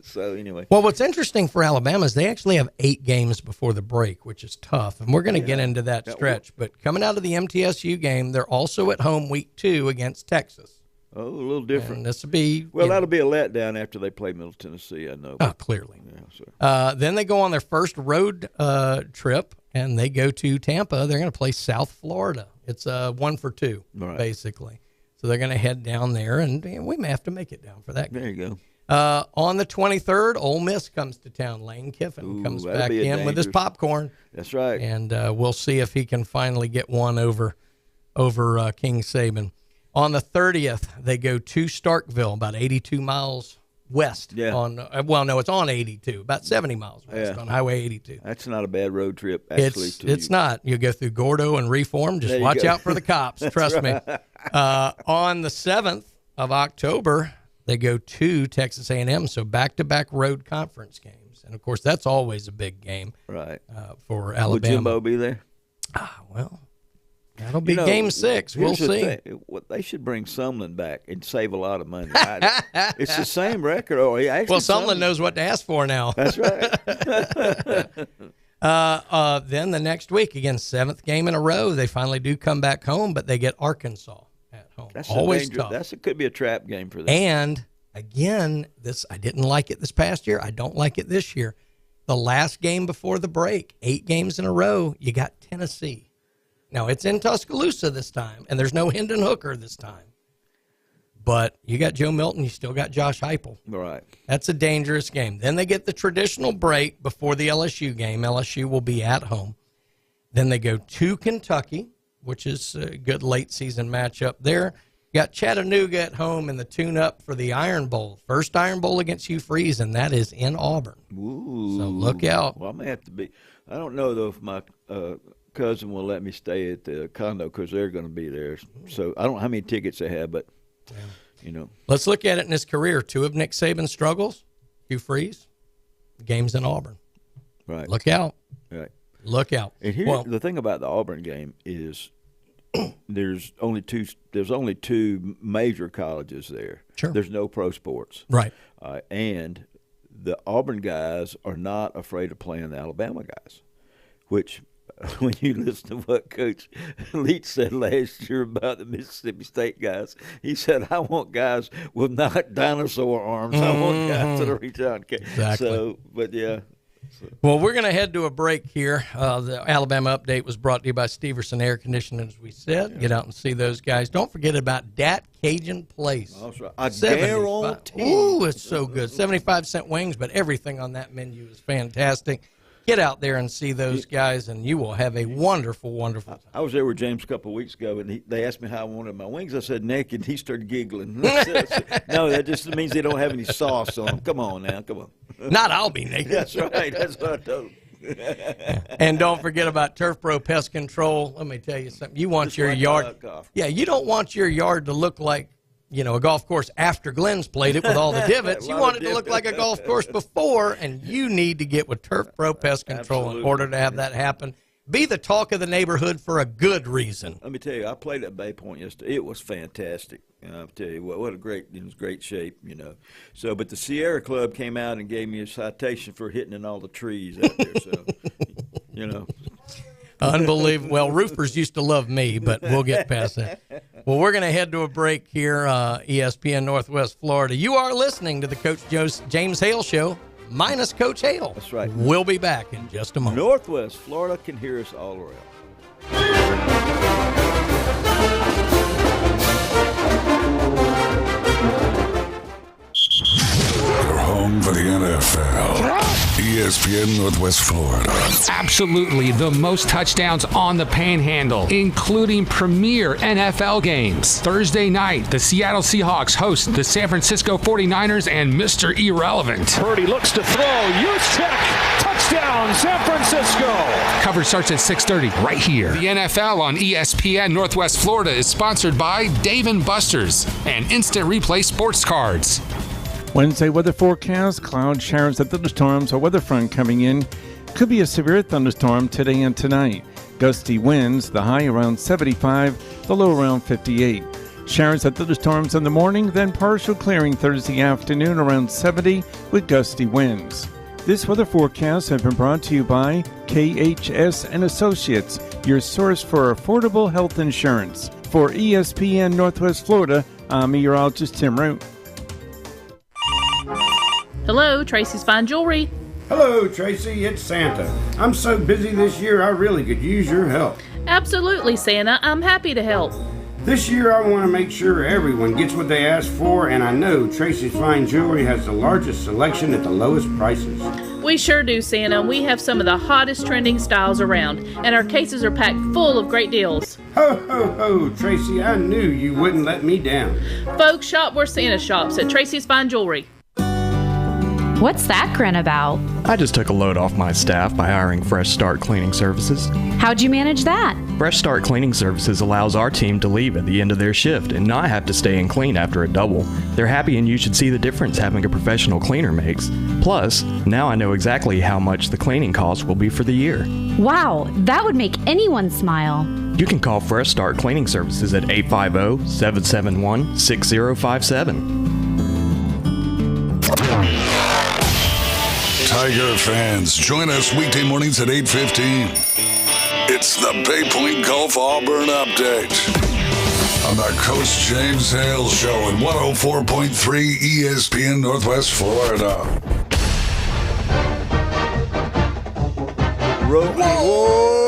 So anyway. Well, what's interesting for Alabama is they actually have 8 games before the break, which is tough. And we're going to get into that stretch. But coming out of the MTSU game, they're also at home week 2 against Texas. Oh, a little different. And this will be that'll be a letdown after they play Middle Tennessee, I know. Oh, clearly. Yeah, then they go on their first road trip, and they go to Tampa. They're going to play South Florida. It's 1 for 2, basically. So they're going to head down there, and we may have to make it down for that game. There you go. On the 23rd, Ole Miss comes to town. Lane Kiffin comes back in with his popcorn. That's right. And we'll see if he can finally get one over King Saban. On the 30th, they go to Starkville, about 82 miles west. Yeah. It's on 82, about 70 miles west on Highway 82. That's not a bad road trip, actually. It's not. You go through Gordo and Reform. Just watch out for the cops. Trust me. On the 7th of October, they go to Texas A&M, so back-to-back road conference games. And, of course, that's always a big game for Alabama. Will Jimbo be there? Well, that'll be game 6. We'll see. They should bring Sumlin back and save a lot of money. It's the same record. Sumlin knows what to ask for now. That's right. Then the next week, again, 7th game in a row, they finally do come back home, but they get Arkansas at home. That's always tough. That could be a trap game for them. And, again, I didn't like it this past year. I don't like it this year. The last game before the break, 8 games in a row, you got Tennessee. Now, it's in Tuscaloosa this time, and there's no Hendon Hooker this time. But you got Joe Milton, you still got Josh Heupel. Right. That's a dangerous game. Then they get the traditional break before the LSU game. LSU will be at home. Then they go to Kentucky, which is a good late-season matchup there. You got Chattanooga at home in the tune-up for the Iron Bowl. First Iron Bowl against Hugh Freeze, and that is in Auburn. Ooh. So look out. Well, I may have to be. I don't know, though, if my cousin will let me stay at the condo because they're going to be there. So I don't know how many tickets they have, but, you know. Let's look at it in his career. 2 of Nick Saban's struggles, Hugh Freeze, the game's in Auburn. Right. Look out. Right. Look out. And here, the thing about the Auburn game is there's only two major colleges there. Sure. There's no pro sports. Right. And the Auburn guys are not afraid of playing the Alabama guys, which when you listen to what Coach Leach said last year about the Mississippi State guys, he said, I want guys with not dinosaur arms. I want guys that reach out and catch. Exactly. So, but yeah. Well, we're going to head to a break here. The Alabama Update was brought to you by Steverson Air Conditioning, as we said. Get out and see those guys. Don't forget about Dat Cajun Place. That's right. I guarantee. Ooh, it's so good. 75-cent wings, but everything on that menu is fantastic. Get out there and see those guys, and you will have a wonderful, wonderful time. I was there with James a couple of weeks ago, and they asked me how I wanted my wings. I said naked, and he started giggling. No, that just means they don't have any sauce on them. Come on now, come on. Not I'll be naked. That's right. That's what I told him. And don't forget about Turf Pro Pest Control. Let me tell you something. You want your yard. Yeah, you don't want your yard to look like, you know, a golf course after Glenn's played it with all the divots. You want it to look like a golf course before, and you need to get with Turf Pro Pest Control in order to have that happen. Be the talk of the neighborhood for a good reason. Let me tell you, I played at Bay Point yesterday. It was fantastic. I'll tell you what a great, it was great shape, you know. So, but the Sierra Club came out and gave me a citation for hitting in all the trees out there. So, you know. Unbelievable. Well, roofers used to love me, but we'll get past that. Well, we're going to head to a break here, ESPN Northwest Florida. You are listening to the Coach James Hale Show, minus Coach Hale. That's right. We'll be back in just a moment. Northwest Florida can hear us all around. Your home for the NFL. ESPN Northwest Florida. Absolutely the most touchdowns on the Panhandle, including premier NFL games. Thursday night, the Seattle Seahawks host the San Francisco 49ers and Mr. Irrelevant. Purdy looks to throw. Juszczyk. Touchdown, San Francisco. Coverage starts at 6:30 right here. The NFL on ESPN Northwest Florida is sponsored by Dave & Buster's and Instant Replay Sports Cards. Wednesday weather forecast, cloud showers and thunderstorms, a weather front coming in. Could be a severe thunderstorm today and tonight. Gusty winds, the high around 75, the low around 58. Showers and thunderstorms in the morning, then partial clearing Thursday afternoon around 70 with gusty winds. This weather forecast has been brought to you by KHS and Associates, your source for affordable health insurance. For ESPN Northwest Florida, I'm meteorologist Tim Root. Hello, Tracy's Fine Jewelry. Hello, Tracy. It's Santa. I'm so busy this year, I really could use your help. Absolutely, Santa. I'm happy to help. This year, I want to make sure everyone gets what they ask for, and I know Tracy's Fine Jewelry has the largest selection at the lowest prices. We sure do, Santa. We have some of the hottest trending styles around, and our cases are packed full of great deals. Ho, ho, ho, Tracy. I knew you wouldn't let me down. Folks, shop where Santa shops at Tracy's Fine Jewelry. What's that grin about? I just took a load off my staff by hiring Fresh Start Cleaning Services. How'd you manage that? Fresh Start Cleaning Services allows our team to leave at the end of their shift and not have to stay and clean after a double. They're happy, and you should see the difference having a professional cleaner makes. Plus, now I know exactly how much the cleaning cost will be for the year. Wow, that would make anyone smile. You can call Fresh Start Cleaning Services at 850-771-6057. Tiger fans, join us weekday mornings at 8:15. It's the Bay Point Golf Auburn Update on the Coach James Hale Show in 104.3 ESPN Northwest Florida. Whoa!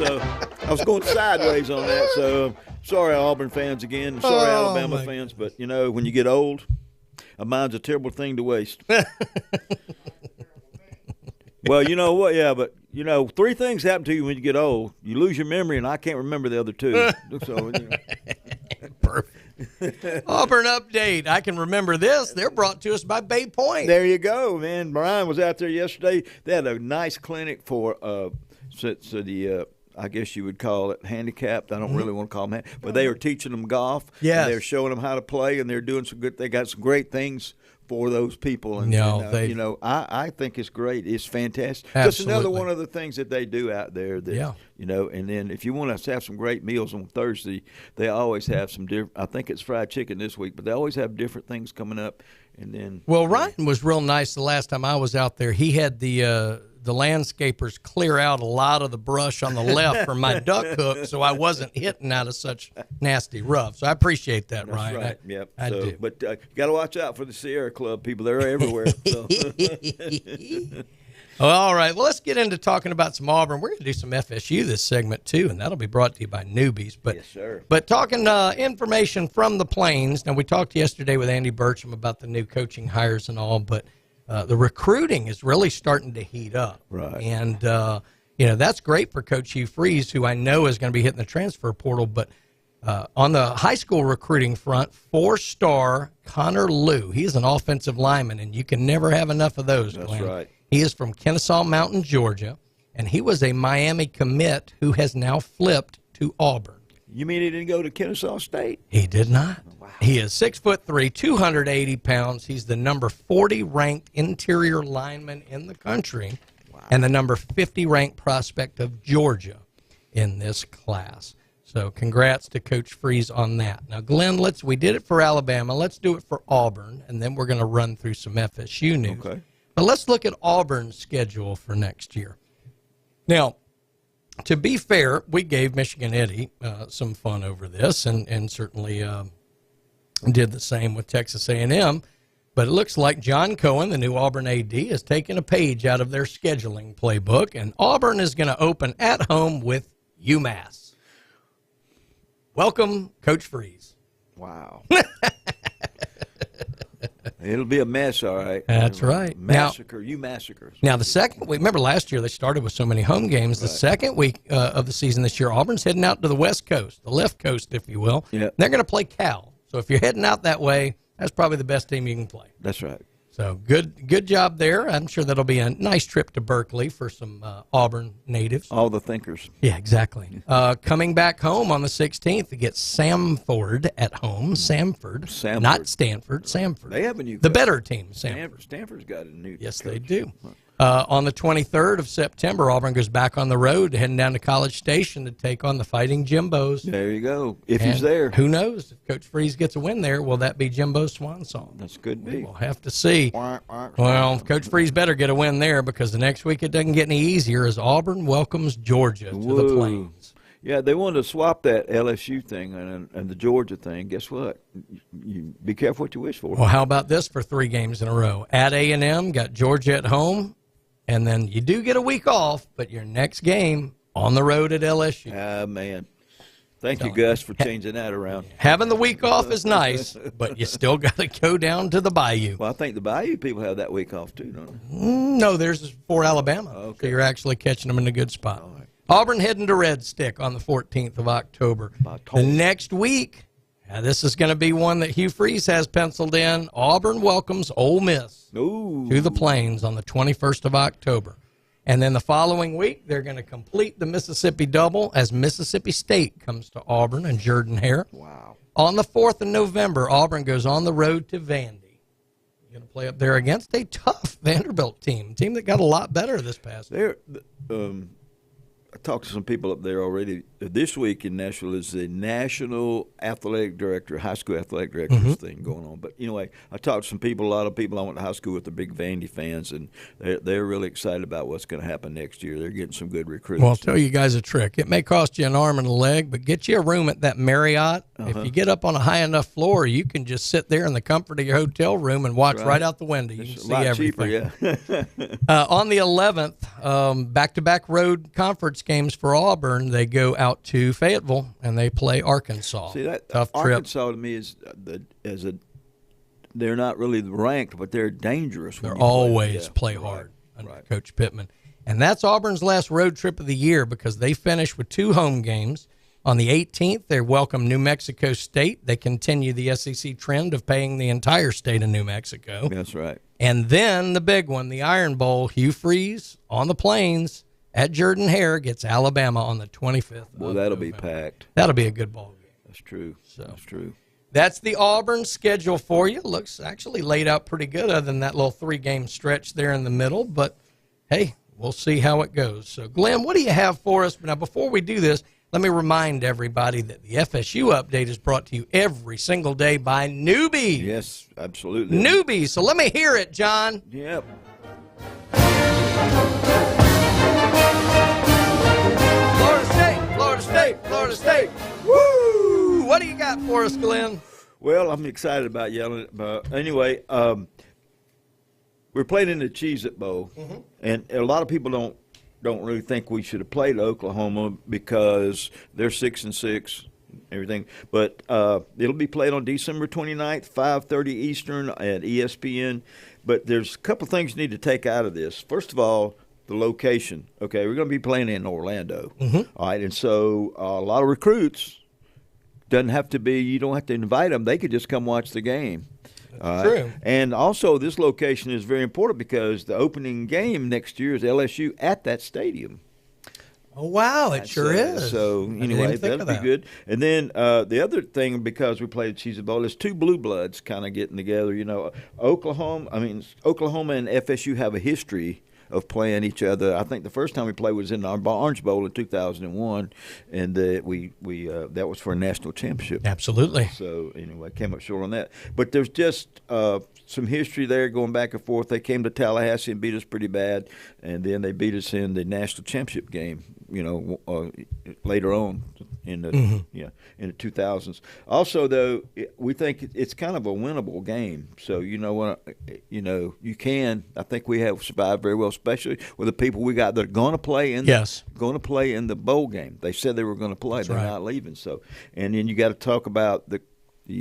So I was going sideways on that. So sorry, Auburn fans again. Sorry, Alabama fans. But, when you get old, a mind's a terrible thing to waste. Well, you know what? Yeah, but, 3 things happen to you when you get old. You lose your memory, and I can't remember the other 2. So, Perfect. Auburn update. I can remember this. They're brought to us by Bay Point. There you go, man. Brian was out there yesterday. They had a nice clinic for I guess you would call it handicapped. I don't really want to call them that. But they were teaching them golf. Yes. They're showing them how to play, and they're doing some good – they got some great things for those people. And, I think it's great. It's fantastic. Just another one of the things that they do out there. That, and then if you want to have some great meals on Thursday, they always have some different – I think it's fried chicken this week, but they always have different things coming up. And then Ryan was real nice the last time I was out there. He had the landscapers clear out a lot of the brush on the left for my duck hook, so I wasn't hitting out of such nasty rough. So I appreciate that, That's Ryan. Right. Yep. I do. But you got to watch out for the Sierra Club people. They're everywhere. So. Well, all right. Well, let's get into talking about some Auburn. We're going to do some FSU this segment, too, and that'll be brought to you by Newbies. But, yes, sir. But talking information from the Plains. Now, we talked yesterday with Andy Burcham about the new coaching hires and all, but the recruiting is really starting to heat up. Right. And, that's great for Coach Hugh Freeze, who I know is going to be hitting the transfer portal. But on the high school recruiting front, 4-star Connor Liu. He's an offensive lineman, and you can never have enough of those, That's Glenn. right. He is from Kennesaw Mountain, Georgia, and he was a Miami commit who has now flipped to Auburn. You mean he didn't go to Kennesaw State? He did not. Wow. He is 6'3", 280 pounds. He's the number 40 ranked interior lineman in the country, and the number 50 ranked prospect of Georgia in this class. So congrats to Coach Freeze on that. Now, Glenn, we did it for Alabama. Let's do it for Auburn, and then we're going to run through some FSU news. Okay. But let's look at Auburn's schedule for next year. Now, to be fair, we gave Michigan Eddie some fun over this, and certainly did the same with Texas A&M. But it looks like John Cohen, the new Auburn AD, has taken a page out of their scheduling playbook, and Auburn is going to open at home with UMass. Welcome, Coach Freeze. Wow. It'll be a mess, all right. That's right. Massacre. You massacres. Now, the second week, remember last year they started with so many home games. The second week of the season this year, Auburn's heading out to the West Coast, the left coast, if you will. Yeah. They're going to play Cal. So if you're heading out that way, that's probably the best team you can play. That's right. So good job there. I'm sure that'll be a nice trip to Berkeley for some Auburn natives. All the thinkers. Yeah, exactly. Coming back home on the 16th to get Samford at home. Samford. Not Stanford. Samford. They have a new coach. The better team, Samford. Stanford's got a new Yes, coach. they do. On the 23rd of September, Auburn goes back on the road, heading down to College Station to take on the Fighting Jimbos. There you go. If he's there. Who knows? If Coach Freeze gets a win there, will that be Jimbo's swan song? That's good. We'll have to see. Well, Coach Freeze better get a win there because the next week it doesn't get any easier as Auburn welcomes Georgia to the Plains. Yeah, they wanted to swap that LSU thing and the Georgia thing. Guess what? You be careful what you wish for. Well, how about this for 3 games in a row? At A&M, got Georgia at home, and then you do get a week off, but your next game on the road at LSU. Ah, man. Thank you, Gus, for changing that around. Having the week off is nice, but you still got to go down to the Bayou. Well, I think the Bayou people have that week off too, don't they? No, there's for Alabama. Okay. So you're actually catching them in a good spot. All right. Auburn heading to Red Stick on the 14th of October. The next week, this is going to be one that Hugh Freeze has penciled in. Auburn welcomes Ole Miss to the Plains on the 21st of October. And then the following week, they're going to complete the Mississippi double as Mississippi State comes to Auburn and Jordan-Hare. Wow. On the 4th of November, Auburn goes on the road to Vandy. You're going to play up there against a tough Vanderbilt team that got a lot better this past year. I talked to some people up there already. This week in Nashville is the National Athletic Director, High School Athletic Directors thing going on. But anyway, I talked to some people, a lot of people I went to high school with, the big Vandy fans, and they're really excited about what's going to happen next year. They're getting some good recruits. Well, I'll tell you guys a trick. It may cost you an arm and a leg, but get you a room at that Marriott. If you get up on a high enough floor, you can just sit there in the comfort of your hotel room and watch right out the window. You can see everything. Cheaper, yeah. On the 11th, back-to-back road conference games for Auburn, they go out to Fayetteville and they play Arkansas. See, that tough Arkansas trip. to me is they're not really ranked, but they're dangerous. They're always play hard under Coach Pittman. And that's Auburn's last road trip of the year because they finish with 2 home games. On the 18th, they welcome New Mexico State. They continue the SEC trend of paying the entire state of New Mexico. That's right. And then the big one, the Iron Bowl, Hugh Freeze on the Plains at Jordan-Hare gets Alabama on the 25th. Well, that'll be packed. That'll be a good ball game. That's true. That's true. That's the Auburn schedule for you. Looks actually laid out pretty good other than that little 3-game stretch there in the middle. But, hey, we'll see how it goes. So, Glenn, what do you have for us? Now, before we do this, let me remind everybody that the FSU update is brought to you every single day by newbies. Yes, absolutely. Newbies. So let me hear it, John. Yep. Florida State, Florida State, Florida State. Woo! What do you got for us, Glenn? Well, I'm excited about yelling. But anyway, we're playing in the Cheez-It Bowl, and a lot of people don't really think we should have played Oklahoma because they're 6-6, everything. But it'll be played on December 29th, 5:30 Eastern at ESPN. But there's a couple things you need to take out of this. First of all, the location. Okay, we're going to be playing in Orlando. All right, and so a lot of recruits you don't have to invite them. They could just come watch the game. True. And also, this location is very important because the opening game next year is LSU at that stadium. Oh, wow, it sure is. So, anyway, that'll be good. And then the other thing, because we played Cheez-It Bowl, is 2 blue bloods kind of getting together. You know, Oklahoma and FSU have a history of playing each other. I think the first time we played was in our Orange Bowl in 2001, and that was for a national championship. Absolutely. So anyway, came up short on that. But there's just some history there going back and forth. They came to Tallahassee and beat us pretty bad, and then they beat us in the national championship game. Later on in the in the 2000s. Also, though, we think it's kind of a winnable game. So you can. I think we have survived very well, especially with the people we got that are going to play in. Going to play in the bowl game. They said they were going to play. They're not leaving. So, and then you got to talk about the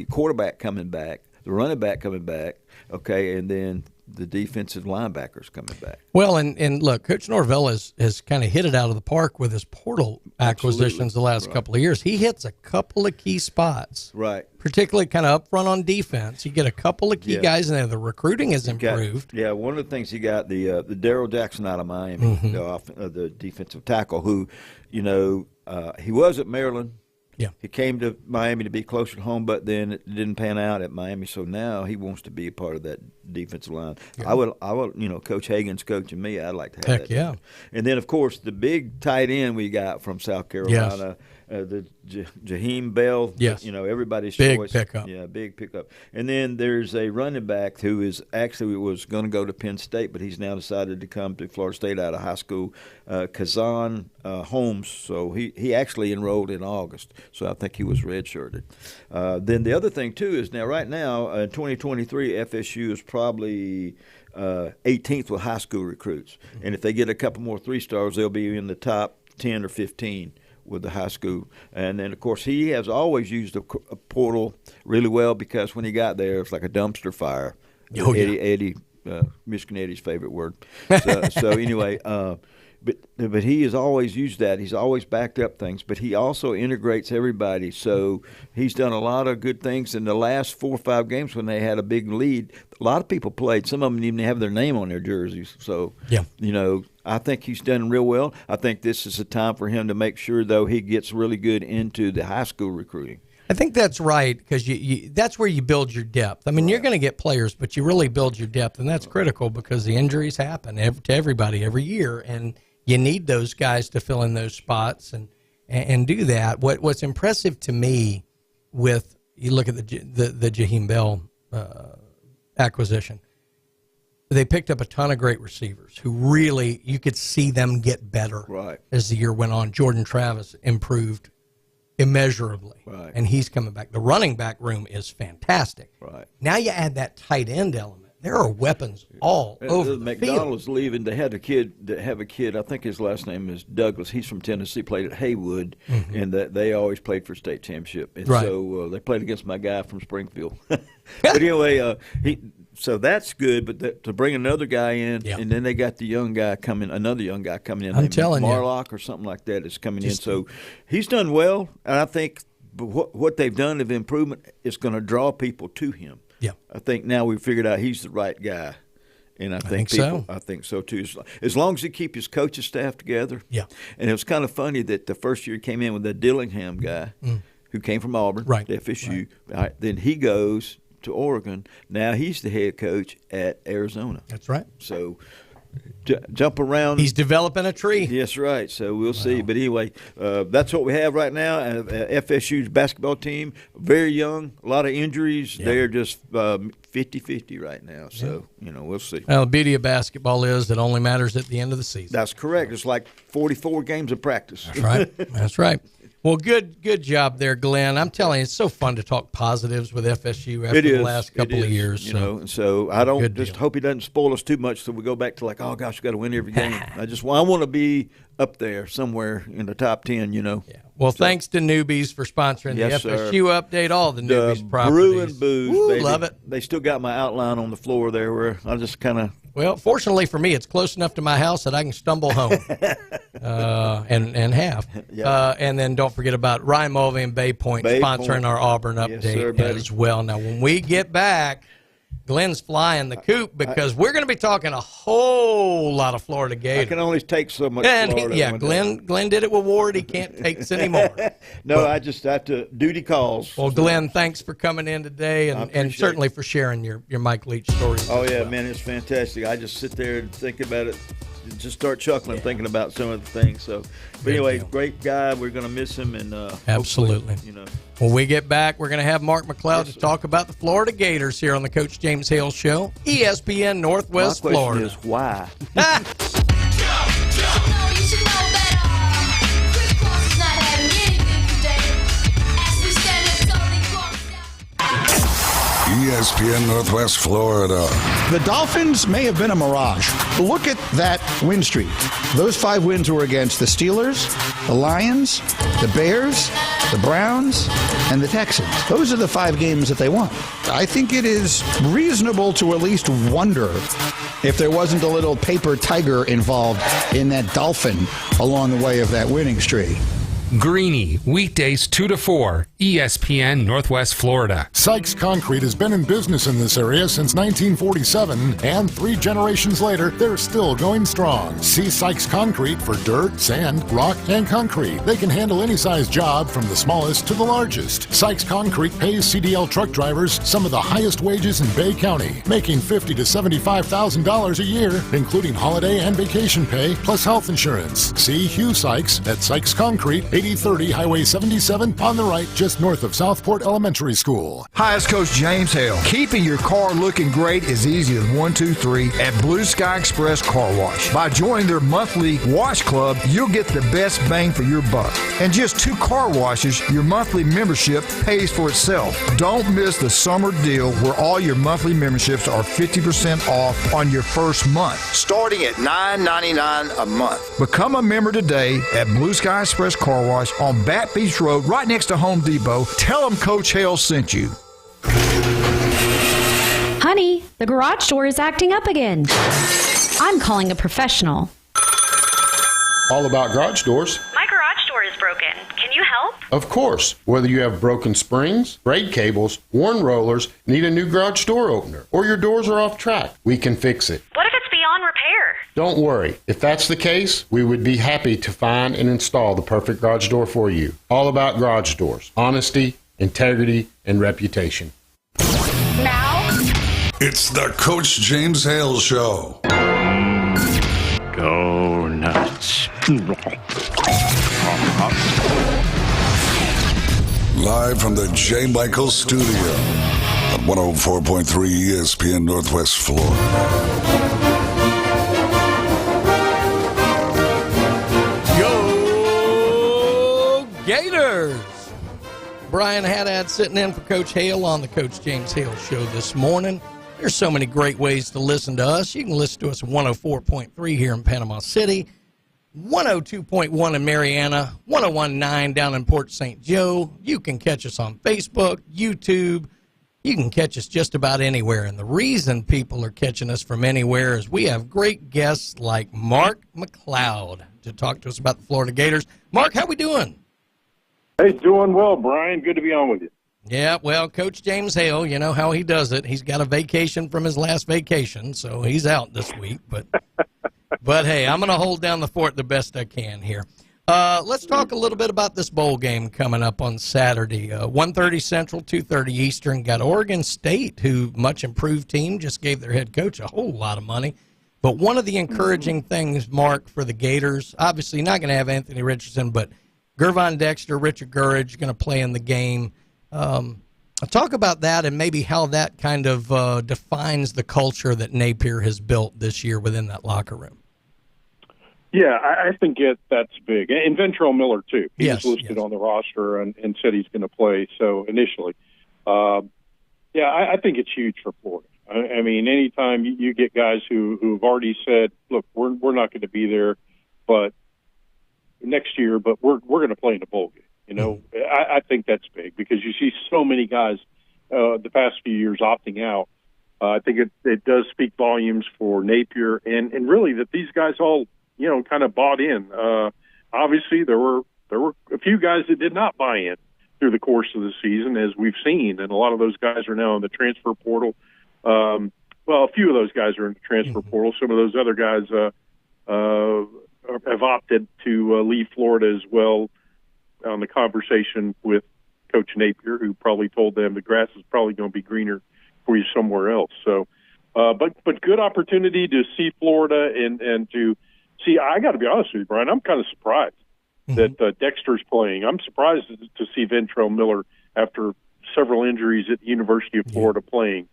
quarterback coming back, the running back coming back. Okay, and then the defensive linebackers coming back. Well, and look, Coach Norvell has kind of hit it out of the park with his portal acquisitions the last couple of years. He hits a couple of key spots. Right. Particularly kind of up front on defense. You get a couple of key guys in there. The recruiting has improved. One of the things you got, the Darrell Jackson out of Miami, the defensive tackle, who, he was at Maryland. Yeah. He came to Miami to be closer to home, but then it didn't pan out at Miami. So now he wants to be a part of that defensive line. Yeah. I would, Coach Hagan's coaching me. I'd like to have that. Yeah. And then, of course, the big tight end we got from South Carolina, the Jaheim Bell. Yes. Everybody's big choice. Pickup. Yeah, big pickup. And then there's a running back who was going to go to Penn State, but he's now decided to come to Florida State out of high school, Kazan Holmes. So he actually enrolled in August. So I think he was redshirted. Then the other thing, too, is right now, in 2023, FSU is probably 18th with high school recruits. And if they get a couple more 3-stars, they'll be in the top 10 or 15 with the high school. And then, of course, he has always used a portal really well because when he got there, it was like a dumpster fire. Oh, Eddie, Michigan Eddie's favorite word. So anyway, but he has always used that. He's always backed up things, but he also integrates everybody. So he's done a lot of good things. In the last 4 or 5 games when they had a big lead, a lot of people played. Some of them didn't even have their name on their jerseys. So, I think he's done real well. I think this is a time for him to make sure, though, he gets really good into the high school recruiting. I think that's right because that's where you build your depth. I mean, you're going to get players, but you really build your depth, and that's critical because the injuries happen to everybody every year, and you need those guys to fill in those spots and do that. What's impressive to me with you look at the Jaheim Bell acquisition, they picked up a ton of great receivers who really you could see them get better as the year went on. Jordan Travis improved immeasurably, and he's coming back. The running back room is fantastic. Right. Now you add that tight end element. There are weapons all over the McDonald's field. leaving. They had a kid. I think his last name is Douglas. He's from Tennessee. Played at Haywood, and they always played for state championship. And so they played against my guy from Springfield. But anyway, so that's good. But to bring another guy in, and then they got another young guy coming in. I'm telling you, Marlock or something like that is coming in. So he's done well, and I think what they've done of improvement is going to draw people to him. Yeah, I think now we've figured out he's the right guy, and I think so too. As long as he keep his coaching staff together. Yeah, and it was kind of funny that the first year he came in with that Dillingham guy, who came from Auburn, to FSU. Right. Then he goes to Oregon. Now he's the head coach at Arizona. That's right. So. Jump around. He's developing a tree. Yes, right. So we'll see. But anyway, that's what we have right now. FSU's basketball team, very young, a lot of injuries. Yeah. They're just 50-50 right now. So, we'll see. Well, the beauty of basketball is it only matters at the end of the season. That's correct. It's like 44 games of practice. That's right. That's right. Well, good job there, Glenn. I'm telling you, it's so fun to talk positives with FSU after the last couple of years. So I don't hope he doesn't spoil us too much so we go back to like, oh, gosh, we got to win every game. I want to be up there somewhere in the top 10, Yeah. Well, thanks to Newbies for sponsoring the FSU update, all the Newbies properties. Brew and Booze, baby. Love it. They still got my outline on the floor there where I just kind of. Well, fortunately for me, it's close enough to my house that I can stumble home and have. Yeah. And then don't forget about Ryan Mulvey and Bay Point sponsoring our Auburn update as well. Now, when we get back, Glenn's flying the coop because we're going to be talking a whole lot of Florida Gators. I can only take so much Florida. Glenn did it with Ward. He can't take this anymore. I just have to duty calls. Well, Glenn, thanks for coming in today and certainly for sharing your Mike Leach story. Oh, yeah, man, it's fantastic. I just sit there and think about it. Just start chuckling thinking about some of the things. So, but anyway, great guy. We're going to miss him, and absolutely. When we get back, we're going to have Mark McLeod to talk about the Florida Gators here on the Coach James Hale Show, ESPN Northwest Florida. My question is why. ESPN Northwest Florida. The Dolphins may have been a mirage. Look at that win streak. Those 5 wins were against the Steelers, the Lions, the Bears, the Browns, and the Texans. Those are the 5 games that they won. I think it is reasonable to at least wonder if there wasn't a little paper tiger involved in that Dolphin along the way of that winning streak. Greeny, weekdays 2 to 4, ESPN Northwest Florida. Sykes Concrete has been in business in this area since 1947, and 3 generations later, they're still going strong. See Sykes Concrete for dirt, sand, rock, and concrete. They can handle any size job from the smallest to the largest. Sykes Concrete pays CDL truck drivers some of the highest wages in Bay County, making $50,000 to $75,000 a year, including holiday and vacation pay, plus health insurance. See Hugh Sykes at Sykes Concrete, 8030 Highway 77 on the right, just north of Southport Elementary School. Hi, it's Coach James Hale. Keeping your car looking great is easy as 1, 2, 3 at Blue Sky Express Car Wash. By joining their monthly wash club, you'll get the best bang for your buck. And just 2 car washes, your monthly membership pays for itself. Don't miss the summer deal where all your monthly memberships are 50% off on your first month, starting at $9.99 a month. Become a member today at Blue Sky Express Car Wash on Bat Beach Road, right next to Home Depot. Tell them Coach Hale sent you. Honey, the garage door is acting up again. I'm calling a professional. All about garage doors. My garage door is broken. Can you help? Of course. Whether you have broken springs, braid cables, worn rollers, need a new garage door opener, or your doors are off track, we can fix it. What if it's beyond repair? Don't worry. If that's the case, we would be happy to find and install the perfect garage door for you. All about garage doors. Honesty, integrity, and reputation. Now? It's the Coach James Hale Show. Go nuts. Live from the J. Michael Studio at 104.3 ESPN Northwest Florida. Gators! Brian Haddad sitting in for Coach Hale on the Coach James Hale Show this morning. There's so many great ways to listen to us. You can listen to us at 104.3 here in Panama City, 102.1 in Marianna, 101.9 down in Port St. Joe. You can catch us on Facebook, YouTube. You can catch us just about anywhere. And the reason people are catching us from anywhere is we have great guests like Mark McLeod to talk to us about the Florida Gators. Mark, how we doing? Hey, doing well, Brian. Good to be on with you. Yeah, well, Coach James Hale, you know how he does it. He's got a vacation from his last vacation, so he's out this week. But hey, I'm going to hold down the fort the best I can here. Let's talk a little bit about this bowl game coming up on Saturday. 1:30 Central, 2:30 Eastern. Got Oregon State, who much improved team, just gave their head coach a whole lot of money. But one of the encouraging things, Mark, for the Gators, obviously not going to have Anthony Richardson, but Gervon Dexter, Richard Gurridge going to play in the game. Talk about that and maybe how that kind of defines the culture that Napier has built this year within that locker room. Yeah, I think that's big. And Ventrell Miller, too. He was listed on the roster and said he's going to play, so initially. I think it's huge for Florida. I mean, anytime you get guys who've already said, look, we're not going to be there but next year, but we're going to play in a bowl game. You know, I think that's big because you see so many guys the past few years opting out. I think it does speak volumes for Napier and really that these guys all, you know, kind of bought in. Obviously, there were a few guys that did not buy in through the course of the season, as we've seen, and a lot of those guys are now in the transfer portal. Well, a few of those guys are in the transfer portal. Some of those other guys have opted to leave Florida as well. On the conversation with Coach Napier, who probably told them the grass is probably going to be greener for you somewhere else. So, but good opportunity to see Florida and to see. I got to be honest with you, Brian. I'm kind of surprised that Dexter's playing. I'm surprised to see Ventrell Miller after several injuries at the University of Florida playing.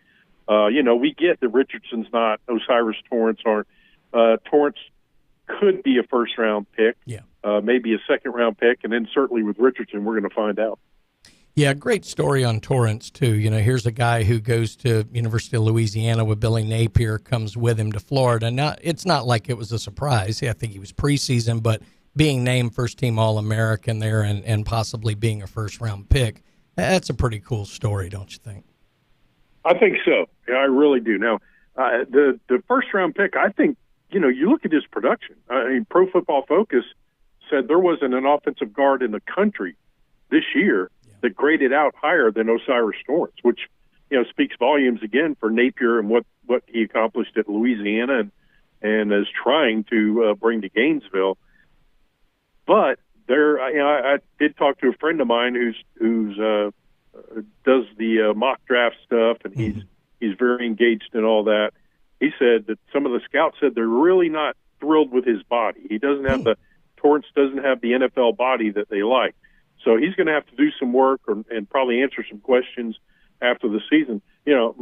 You know, we get that Richardson's not, Osiris Torrance aren't. Torrance could be a first-round pick. Yeah. Maybe a second-round pick, and then certainly with Richardson, we're going to find out. Yeah, great story on Torrance, too. You know, here's a guy who goes to University of Louisiana with Billy Napier, comes with him to Florida. Now, it's not like it was a surprise. I think he was preseason, but being named first-team All-American there and possibly being a first-round pick, that's a pretty cool story, don't you think? I think so. Yeah, I really do. Now, the first-round pick, I think, you know, you look at his production. I mean, Pro Football Focus said there wasn't an offensive guard in the country this year that graded out higher than Osiris Torrance, which, you know, speaks volumes again for Napier and what he accomplished at Louisiana and is trying to bring to Gainesville. But there, you know, I did talk to a friend of mine who's does the mock draft stuff, and he's very engaged in all that. He said that some of the scouts said they're really not thrilled with his body. He doesn't have Torrance doesn't have the NFL body that they like. So he's going to have to do some work and probably answer some questions after the season. You know,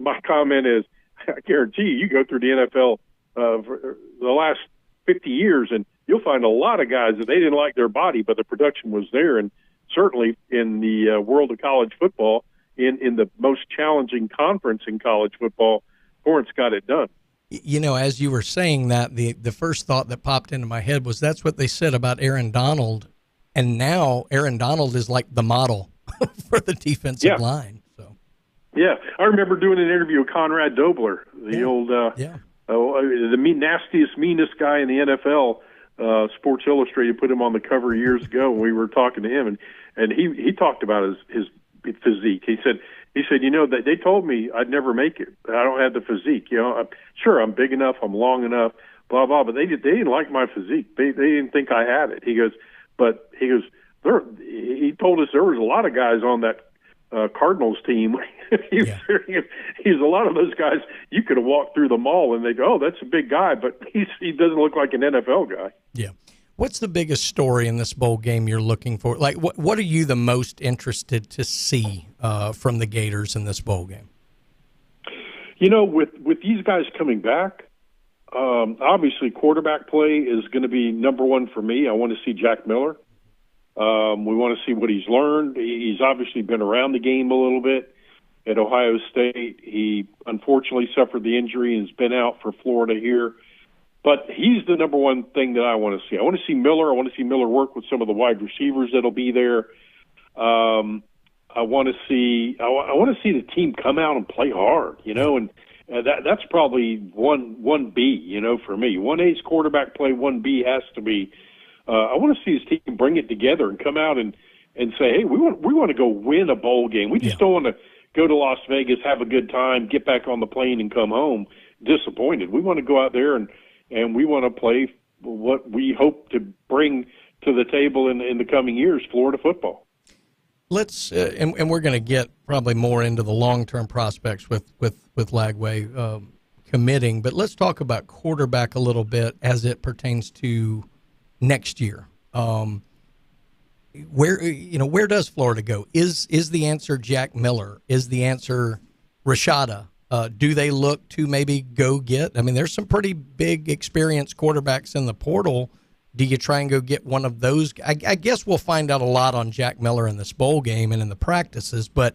my comment is, I guarantee you go through the NFL for the last 50 years, and you'll find a lot of guys that they didn't like their body, but the production was there. And certainly in the world of college football, in the most challenging conference in college football, Torrance got it done. You know, as you were saying that, the first thought that popped into my head was that's what they said about Aaron Donald, and now Aaron Donald is like the model for the defensive line. So, yeah, I remember doing an interview with Conrad Dobler, the old, the nastiest, meanest guy in the NFL. Sports Illustrated put him on the cover years ago when we were talking to him, and he talked about his physique. He said, you know, that they told me I'd never make it. I don't have the physique. You know, I'm big enough, I'm long enough, blah blah. But they didn't like my physique. They didn't think I had it. He goes, he told us there was a lot of guys on that Cardinals team. He's a lot of those guys. You could have walked through the mall and they go, oh, that's a big guy, but he doesn't look like an NFL guy. Yeah. What's the biggest story in this bowl game you're looking for? Like, what are you the most interested to see from the Gators in this bowl game? You know, with these guys coming back, obviously quarterback play is going to be number one for me. I want to see Jack Miller. We want to see what he's learned. He's obviously been around the game a little bit. at Ohio State. He unfortunately suffered the injury and has been out for Florida here. But he's the number one thing that I want to see. I want to see Miller. I want to see Miller work with some of the wide receivers that'll be there. I want to see the team come out and play hard, and that's probably 1B, for me. 1A's quarterback play, 1B has to be. I want to see his team bring it together and come out and say, hey, we want to go win a bowl game. We just don't want to go to Las Vegas, have a good time, get back on the plane, and come home disappointed. We want to go out there and we want to play what we hope to bring to the table in the coming years, Florida football. Let's and we're going to get probably more into the long-term prospects with Lagway committing, but let's talk about quarterback a little bit as it pertains to next year. Where does Florida go? Is the answer Jack Miller? Is the answer Rashada? Do they look to maybe go get? I mean, there's some pretty big experienced quarterbacks in the portal. Do you try and go get one of those? I guess we'll find out a lot on Jack Miller in this bowl game and in the practices, but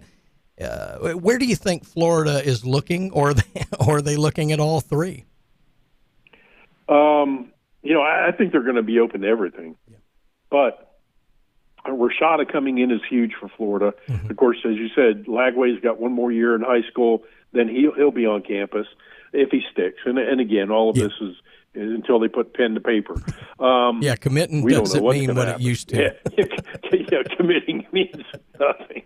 where do you think Florida is looking, or are they looking at all three? I think they're going to be open to everything. Yeah. But Rashada coming in is huge for Florida. Mm-hmm. Of course, as you said, Lagway's got one more year in high school. Then he'll be on campus if he sticks. And again, all of this is until they put pen to paper. Committing doesn't mean what it used to. Committing means nothing.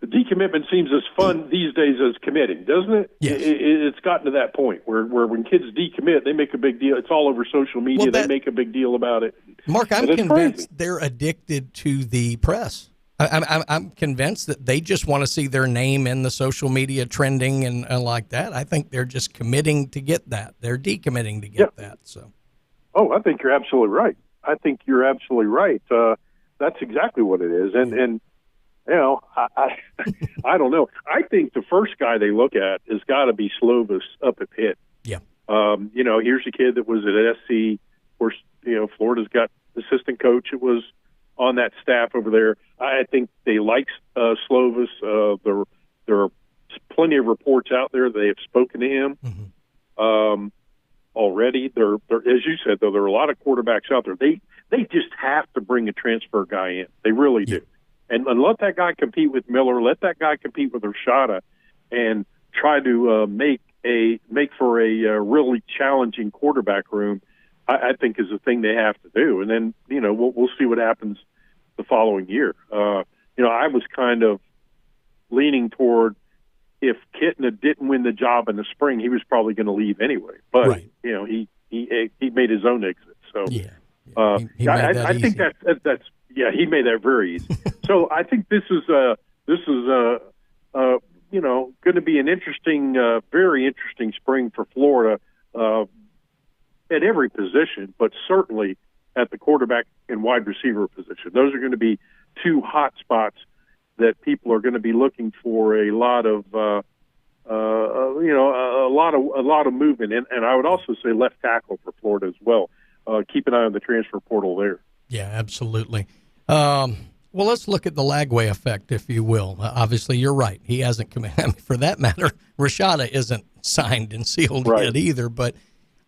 Decommitment seems as fun these days as committing, doesn't it? Yes. It's gotten to that point where when kids decommit, they make a big deal. It's all over social media. They make a big deal about it. Mark, I'm convinced they're addicted to the press. I'm convinced that they just want to see their name in the social media trending and like that. I think they're just committing to get that. They're decommitting to get that. So, I think you're absolutely right. That's exactly what it is. And I don't know. I think the first guy they look at has got to be Slovis up at Pitt. Yeah. Here's a kid that was at SC. Of course, Florida's got assistant coach. It was on that staff over there. I think they like Slovis. There are plenty of reports out there. They have spoken to him already. There, as you said, though, there are a lot of quarterbacks out there. They just have to bring a transfer guy in. They really do. And let that guy compete with Miller. Let that guy compete with Rashada, and try to make for a really challenging quarterback room. I think is the thing they have to do. And then we'll see what happens the following year. I was kind of leaning toward if Kitna didn't win the job in the spring, he was probably going to leave anyway. But he made his own exit. So I think that's. Yeah, he made that very easy. So I think this is going to be an interesting, very interesting spring for Florida at every position, but certainly at the quarterback and wide receiver position. Those are going to be two hot spots that people are going to be looking for a lot of movement. And I would also say left tackle for Florida as well. Keep an eye on the transfer portal there. Yeah, absolutely. Well, let's look at the Lagway effect, if you will. Obviously, you're right. He hasn't committed. I mean, for that matter, Rashada isn't signed and sealed yet either. But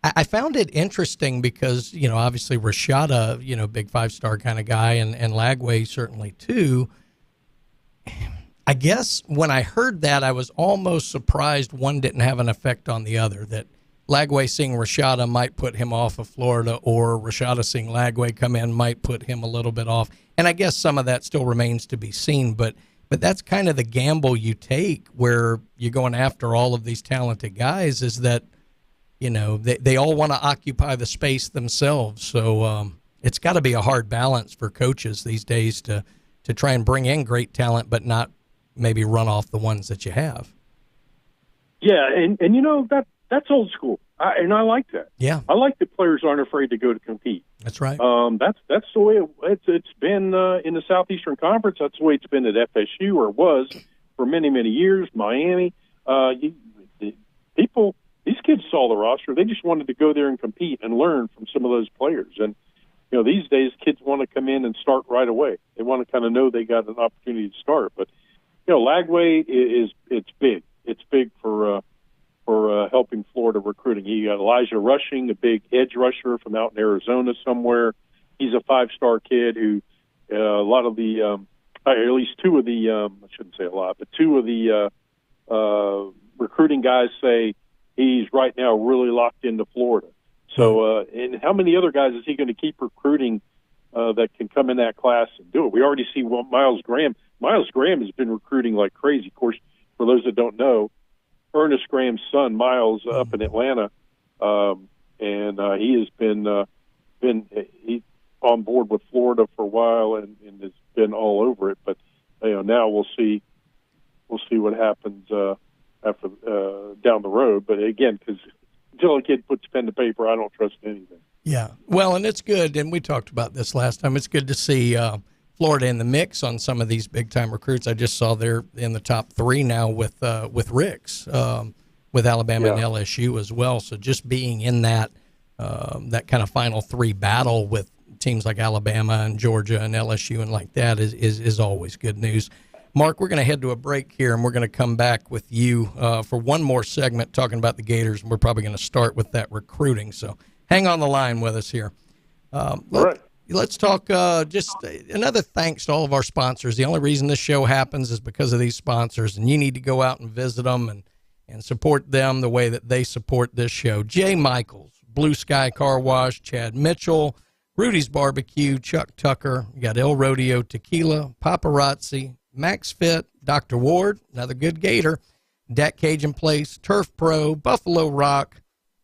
I found it interesting because, obviously Rashada, big 5-star kind of guy, and Lagway certainly too. I guess when I heard that, I was almost surprised one didn't have an effect on the other, that Lagway seeing Rashada might put him off of Florida, or Rashada seeing Lagway come in might put him a little bit off. And I guess some of that still remains to be seen, but that's kind of the gamble you take where you're going after all of these talented guys, is that, they all want to occupy the space themselves. So it's got to be a hard balance for coaches these days to try and bring in great talent, but not maybe run off the ones that you have. Yeah, and that's old school, and I like that. Yeah, I like that players aren't afraid to go to compete. That's right. That's the way it's been in the Southeastern Conference. That's the way it's been at FSU, or was for many, many years. Miami, these kids saw the roster. They just wanted to go there and compete and learn from some of those players. And these days kids want to come in and start right away. They want to kind of know they got an opportunity to start. But Lagway it's big. It's big for helping Florida recruiting. You got Elijah Rushing, a big edge rusher from out in Arizona somewhere. He's a 5-star kid who a lot of the at least two of the I shouldn't say a lot, but two of the recruiting guys say he's right now really locked into Florida. So, and how many other guys is he going to keep recruiting that can come in that class and do it? We already see Miles Graham. Miles Graham has been recruiting like crazy. Of course, for those that don't know, Ernest Graham's son, Miles, up in Atlanta, and he has been on board with Florida for a while and has been all over it. But now we'll see what happens after down the road. But again, because until a kid puts pen to paper, I don't trust anything. Yeah, well, and it's good, and we talked about this last time. It's good to see Florida in the mix on some of these big-time recruits. I just saw they're in the top 3 now with Ricks, with Alabama and LSU as well. So just being in that kind of final 3 battle with teams like Alabama and Georgia and LSU and like that is always good news. Mark, we're going to head to a break here, and we're going to come back with you for one more segment talking about the Gators, and we're probably going to start with that recruiting. So hang on the line with us here. Let's talk just another thanks to all of our sponsors. The only reason this show happens is because of these sponsors, and you need to go out and visit them and support them the way that they support this show. Jay Michaels, Blue Sky Car Wash, Chad Mitchell, Rudy's Barbecue, Chuck Tucker, you got El Rodeo Tequila, Paparazzi, Max Fit, Dr. Ward, another good Gator, Deck Cajun Place, Turf Pro, Buffalo Rock,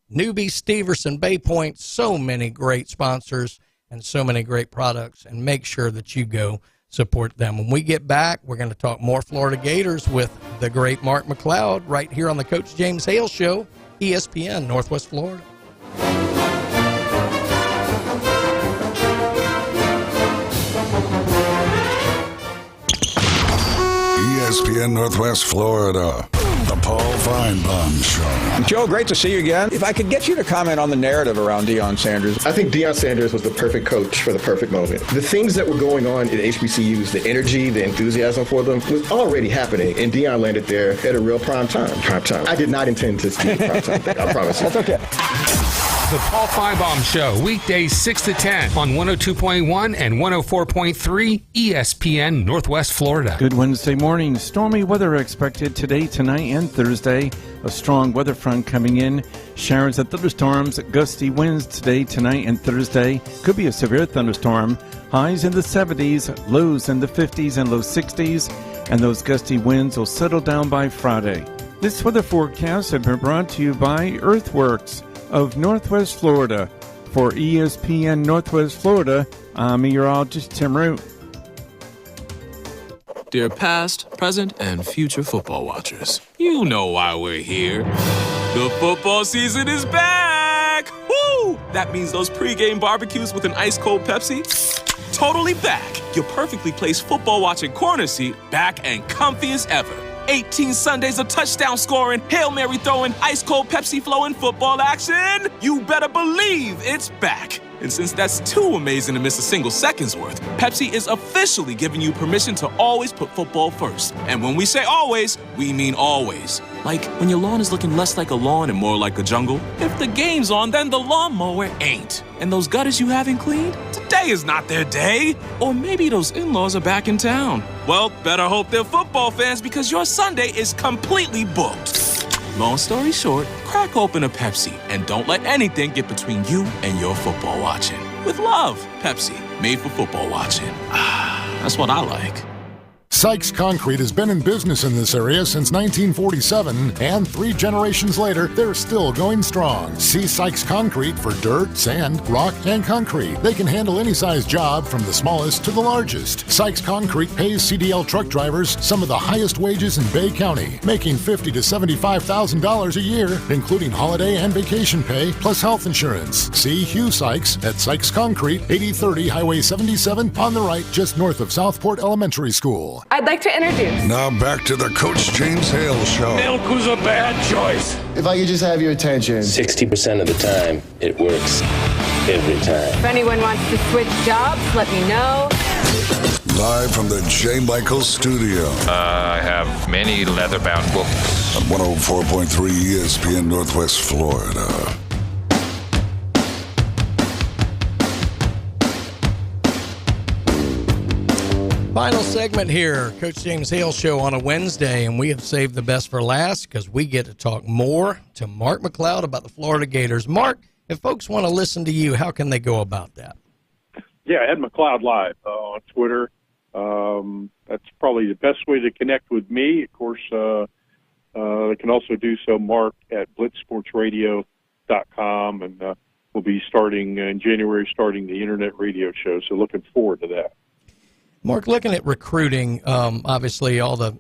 Newbie, Steverson, Bay Point, so many great sponsors and so many great products, and make sure that you go support them. When we get back, we're going to talk more Florida Gators with the great Mark McLeod right here on the Coach James Hale Show, ESPN, Northwest Florida. ESPN Northwest Florida, the Paul Feinbaum Show. Joe, great to see you again. If I could get you to comment on the narrative around Deion Sanders. I think Deion Sanders was the perfect coach for the perfect moment. The things that were going on at HBCUs, the energy, the enthusiasm for them was already happening, and Deion landed there at a real prime time. I did not intend to speak prime time thing, I promise you. That's okay. The Paul Feinbaum Show, weekdays 6 to 10 on 102.1 and 104.3 ESPN Northwest Florida. Good Wednesday morning. Stormy weather expected today, tonight, and Thursday. A strong weather front coming in. Showers and thunderstorms, gusty winds today, tonight, and Thursday. Could be a severe thunderstorm. Highs in the 70s, lows in the 50s and low 60s. And those gusty winds will settle down by Friday. This weather forecast has been brought to you by Earthworks of Northwest Florida. For ESPN Northwest Florida, I'm meteorologist Tim Root. Dear past, present, and future football watchers, you know why we're here. The football season is back! Woo! That means those pregame barbecues with an ice-cold Pepsi? Totally back. Your perfectly placed football watching corner seat back and comfy as ever. 18 Sundays of touchdown scoring, Hail Mary throwing, ice-cold Pepsi flowing football action. You better believe it's back. And since that's too amazing to miss a single second's worth, Pepsi is officially giving you permission to always put football first. And when we say always, we mean always. Like when your lawn is looking less like a lawn and more like a jungle. If the game's on, then the lawnmower ain't. And those gutters you haven't cleaned? Today is not their day. Or maybe those in-laws are back in town. Well, better hope they're football fans because your Sunday is completely booked. Long story short, crack open a Pepsi and don't let anything get between you and your football watching. With love, Pepsi, made for football watching. That's what I like. Sykes Concrete has been in business in this area since 1947, and 3 generations later, they're still going strong. See Sykes Concrete for dirt, sand, rock, and concrete. They can handle any size job from the smallest to the largest. Sykes Concrete pays CDL truck drivers some of the highest wages in Bay County, making $50,000 to $75,000 a year, including holiday and vacation pay, plus health insurance. See Hugh Sykes at Sykes Concrete, 8030 Highway 77 on the right, just north of Southport Elementary School. I'd like to introduce. Now back to the Coach James Hale Show. Milk was a bad choice. If I could just have your attention. 60% of the time, it works every time. If anyone wants to switch jobs, let me know. Live from the J. Michael Studio. I have many leather-bound books. On 104.3 ESPN Northwest Florida. Final segment here, Coach James Hale Show on a Wednesday, and we have saved the best for last because we get to talk more to Mark McLeod about the Florida Gators. Mark, if folks want to listen to you, how can they go about that? Yeah, Ed McLeod Live on Twitter. That's probably the best way to connect with me. Of course, they can also do so, Mark, at blitzsportsradio.com, and we'll be starting in January, starting the internet radio show, so looking forward to that. Mark, looking at recruiting, obviously all the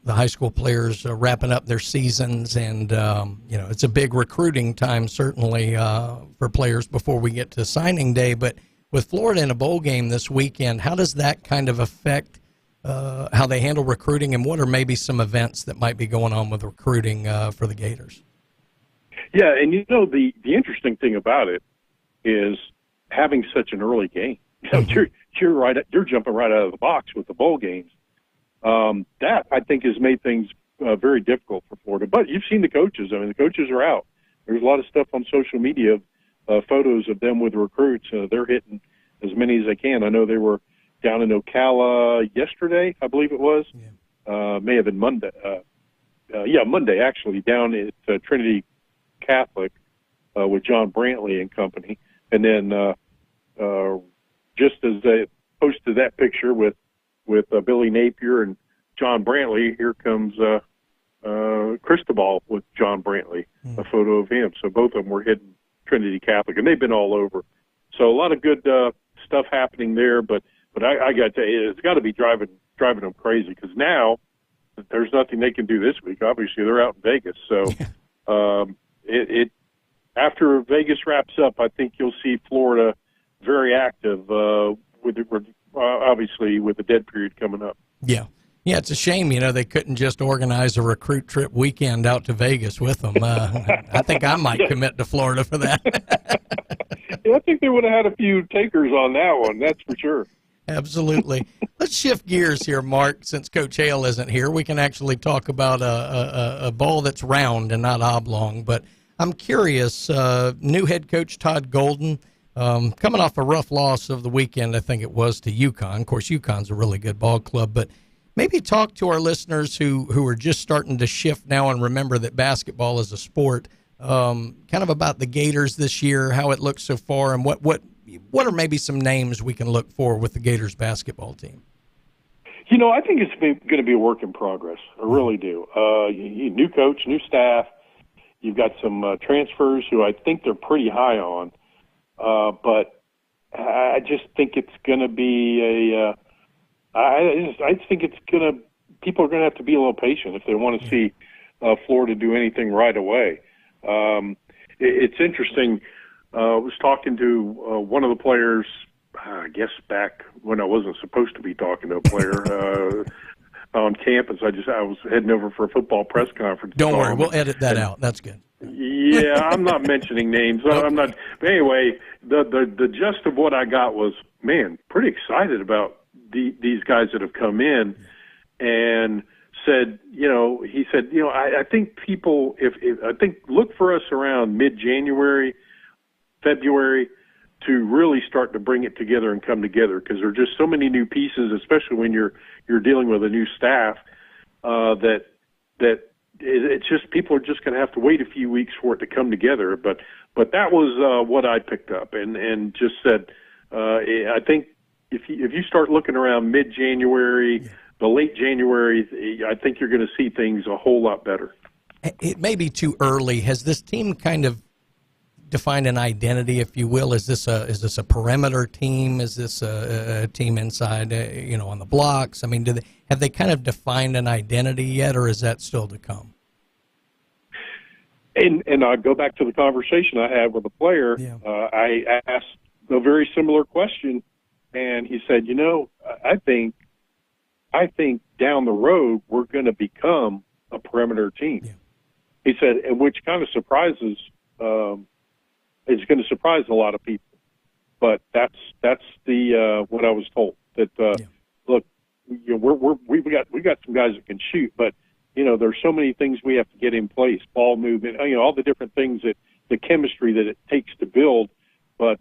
high school players are wrapping up their seasons, and it's a big recruiting time certainly for players before we get to signing day. But with Florida in a bowl game this weekend, how does that kind of affect how they handle recruiting, and what are maybe some events that might be going on with recruiting for the Gators? Yeah, and the interesting thing about it is having such an early game. You're jumping right out of the box with the bowl games. That, I think, has made things very difficult for Florida. But you've seen the coaches. I mean, the coaches are out. There's a lot of stuff on social media, photos of them with recruits. They're hitting as many as they can. I know they were down in Ocala yesterday, I believe it was. Yeah. May have been Monday. Monday, actually, down at Trinity Catholic with John Brantley and company. And then just as they posted that picture with Billy Napier and John Brantley, here comes Cristobal with John Brantley, a photo of him. So both of them were hitting Trinity Catholic, and they've been all over. So a lot of good stuff happening there, but I got to tell you, it's got to be driving them crazy, because now there's nothing they can do this week. Obviously, they're out in Vegas. So after Vegas wraps up, I think you'll see Florida very active obviously with the dead period coming up. Yeah, it's a shame, they couldn't just organize a recruit trip weekend out to Vegas with them. I think I might commit to Florida for that. Yeah, I think they would have had a few takers on that one, that's for sure. Absolutely. Let's shift gears here, Mark. Since Coach Hale isn't here, we can actually talk about a ball that's round and not oblong. But I'm curious, new head coach Todd Golden, coming off a rough loss of the weekend, I think it was, to UConn. Of course, UConn's a really good ball club, but maybe talk to our listeners who are just starting to shift now and remember that basketball is a sport, kind of about the Gators this year, how it looks so far, and what are maybe some names we can look for with the Gators basketball team? I think it's going to be a work in progress. I really do. New coach, new staff. You've got some transfers who I think they're pretty high on. But I just think it's going to be I think it's going to, people are going to have to be a little patient if they want to see Florida do anything right away. It's interesting. I was talking to one of the players, I guess back when I wasn't supposed to be talking to a player on campus. I was heading over for a football press conference. Don't worry, we'll edit that out. That's good. Yeah, I'm not mentioning names. I'm not. But anyway, the gist of what I got was, man, pretty excited about these guys that have come in, and said, he said, I think people, I think look for us around mid-January, February, to really start to bring it together and come together, because there are just so many new pieces, especially when you're dealing with a new staff, that it's just, people are just going to have to wait a few weeks for it to come together. But that was what I picked up, and just said, I think if you start looking around mid-January, the late January, I think you're going to see things a whole lot better. It may be too early. Has this team kind of defined an identity, if you will? Is this a perimeter team? Is this a team inside, on the blocks? I mean, have they kind of defined an identity yet, or is that still to come? And I go back to the conversation I had with a player. Yeah. I asked a very similar question, and he said, I think down the road we're going to become a perimeter team. Yeah. He said, and which kind of surprises. It's going to surprise a lot of people, but that's the what I was told. That look, you know, we've got some guys that can shoot, but you know, there's so many things we have to get in place, ball movement, you know, all the different things that the chemistry that it takes to build. But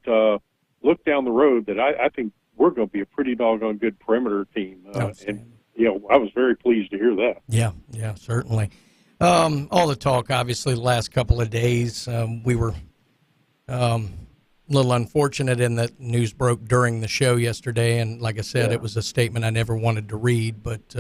look down the road that I think we're going to be a pretty doggone good perimeter team. And, you know, I was very pleased to hear that. Yeah, certainly. All the talk, obviously, the last couple of days, we were a little unfortunate in that news broke during the show yesterday. And like I said, It was a statement I never wanted to read, but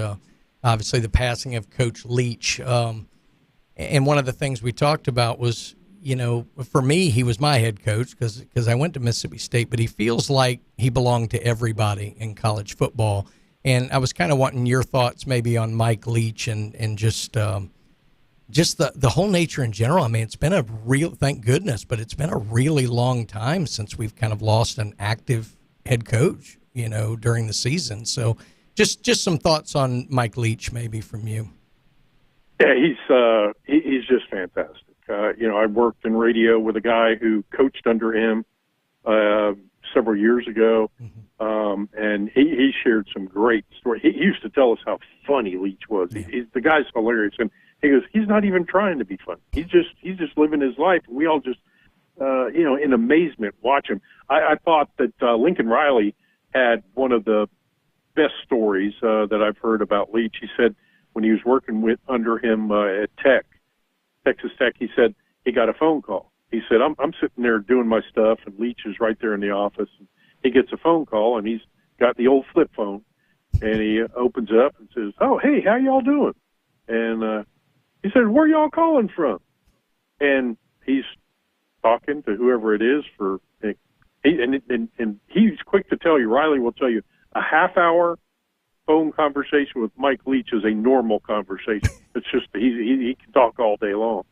obviously the passing of Coach Leach. And one of the things we talked about was, you know, for me, he was my head coach because I went to Mississippi State, but he feels like he belonged to everybody in college football. And I was kind of wanting your thoughts maybe on Mike Leach and just the whole nature in general. I mean, it's been thank goodness, but it's been a really long time since we've kind of lost an active head coach, you know, during the season. So just some thoughts on Mike Leach maybe from you. Yeah, he's just fantastic. You know, I worked in radio with a guy who coached under him several years ago, and he shared some great stories. He used to tell us how funny Leach was. The guy's hilarious, and he goes, he's not even trying to be funny. He's just living his life. We all just, you know, in amazement watch him. I thought that Lincoln Riley had one of the best stories that I've heard about Leach. He said when he was working under him at Texas Tech, he said he got a phone call. He said, I'm sitting there doing my stuff, and Leach is right there in the office. And he gets a phone call, and he's got the old flip phone, and he opens it up and says, "Oh, hey, how y'all doing?" And he said, "Where y'all calling from?" And he's talking to whoever it is and he's quick to tell you, Riley will tell you, a half-hour phone conversation with Mike Leach is a normal conversation. It's just he can talk all day long.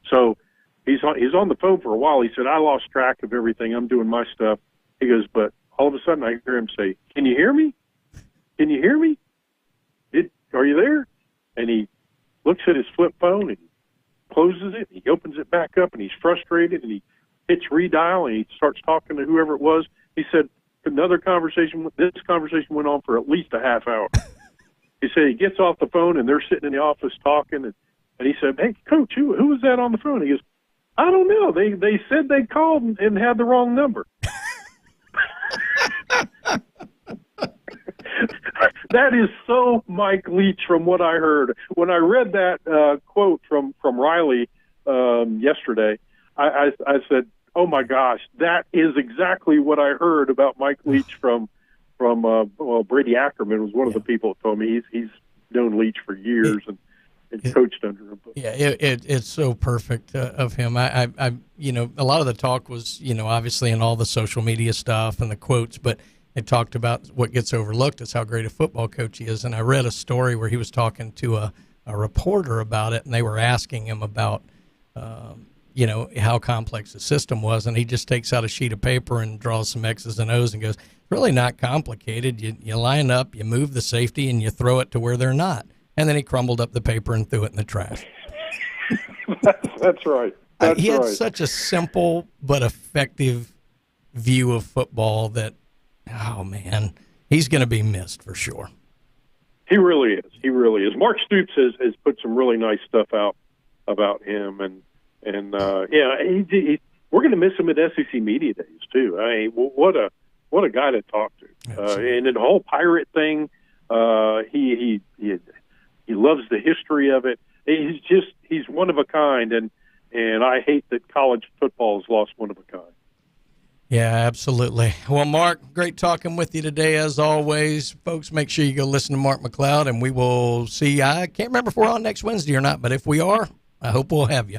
So he's on the phone for a while. He said, "I lost track of everything. I'm doing my stuff." He goes, but all of a sudden I hear him say, "Can you hear me? Can you hear me? Are you there?" And he looks at his flip phone and he closes it. And he opens it back up and he's frustrated and he hits redial and he starts talking to whoever it was. He said, this conversation went on for at least a half hour. He said he gets off the phone and they're sitting in the office talking, and he said, "Hey, Coach, who was that on the phone?" He goes, "I don't know. They said they called and had the wrong number." That is so Mike Leach from what I heard. When I read that quote from Riley yesterday, I said, "Oh my gosh, that is exactly what I heard about Mike Leach from Brady Ackerman was one of the people that told me he's known Leach for years and coached under him." Yeah, it's so perfect of him. I you know, a lot of the talk was, you know, obviously in all the social media stuff and the quotes, but they talked about what gets overlooked is how great a football coach he is. And I read a story where he was talking to a reporter about it, and they were asking him about you know, how complex the system was, and he just takes out a sheet of paper and draws some X's and O's and goes, "It's really not complicated. You line up, you move the safety, and you throw it to where they're not." And then he crumbled up the paper and threw it in the trash. That's right. He had such a simple but effective view of football that, oh man, he's going to be missed for sure. He really is. He really is. Mark Stoops has put some really nice stuff out about him, and we're going to miss him at SEC Media Days too. I mean, what a guy to talk to. And the whole Pirate thing, he loves the history of it. He's one of a kind, and I hate that college football has lost one of a kind. Yeah, absolutely. Well, Mark, great talking with you today as always. Folks, make sure you go listen to Mark McLeod, and we will see. I can't remember if we're on next Wednesday or not, but if we are, I hope we'll have you.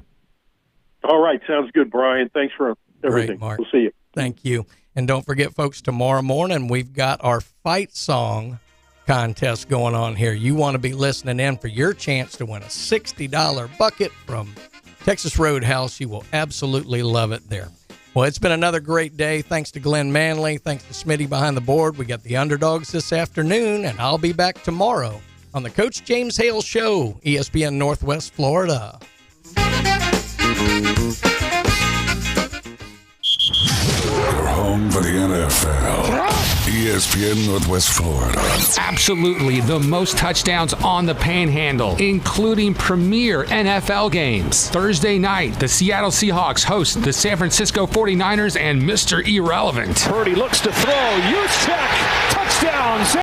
All right. Sounds good, Brian. Thanks for everything. Great, Mark. We'll see you. Thank you. And don't forget, folks, tomorrow morning we've got our fight song contest going on here. You want to be listening in for your chance to win a $60 bucket from Texas Roadhouse. You will absolutely love it there. Well, it's been another great day. Thanks to Glenn Manley. Thanks to Smitty behind the board. We got the Underdogs this afternoon, and I'll be back tomorrow on the Coach James Hale Show, ESPN Northwest Florida. Your home for the NFL. ESPN Northwest Florida. Absolutely the most touchdowns on the Panhandle, including premier NFL games. Thursday night, the Seattle Seahawks host the San Francisco 49ers and Mr. Irrelevant. Purdy looks to throw. Juszczyk. Touchdown.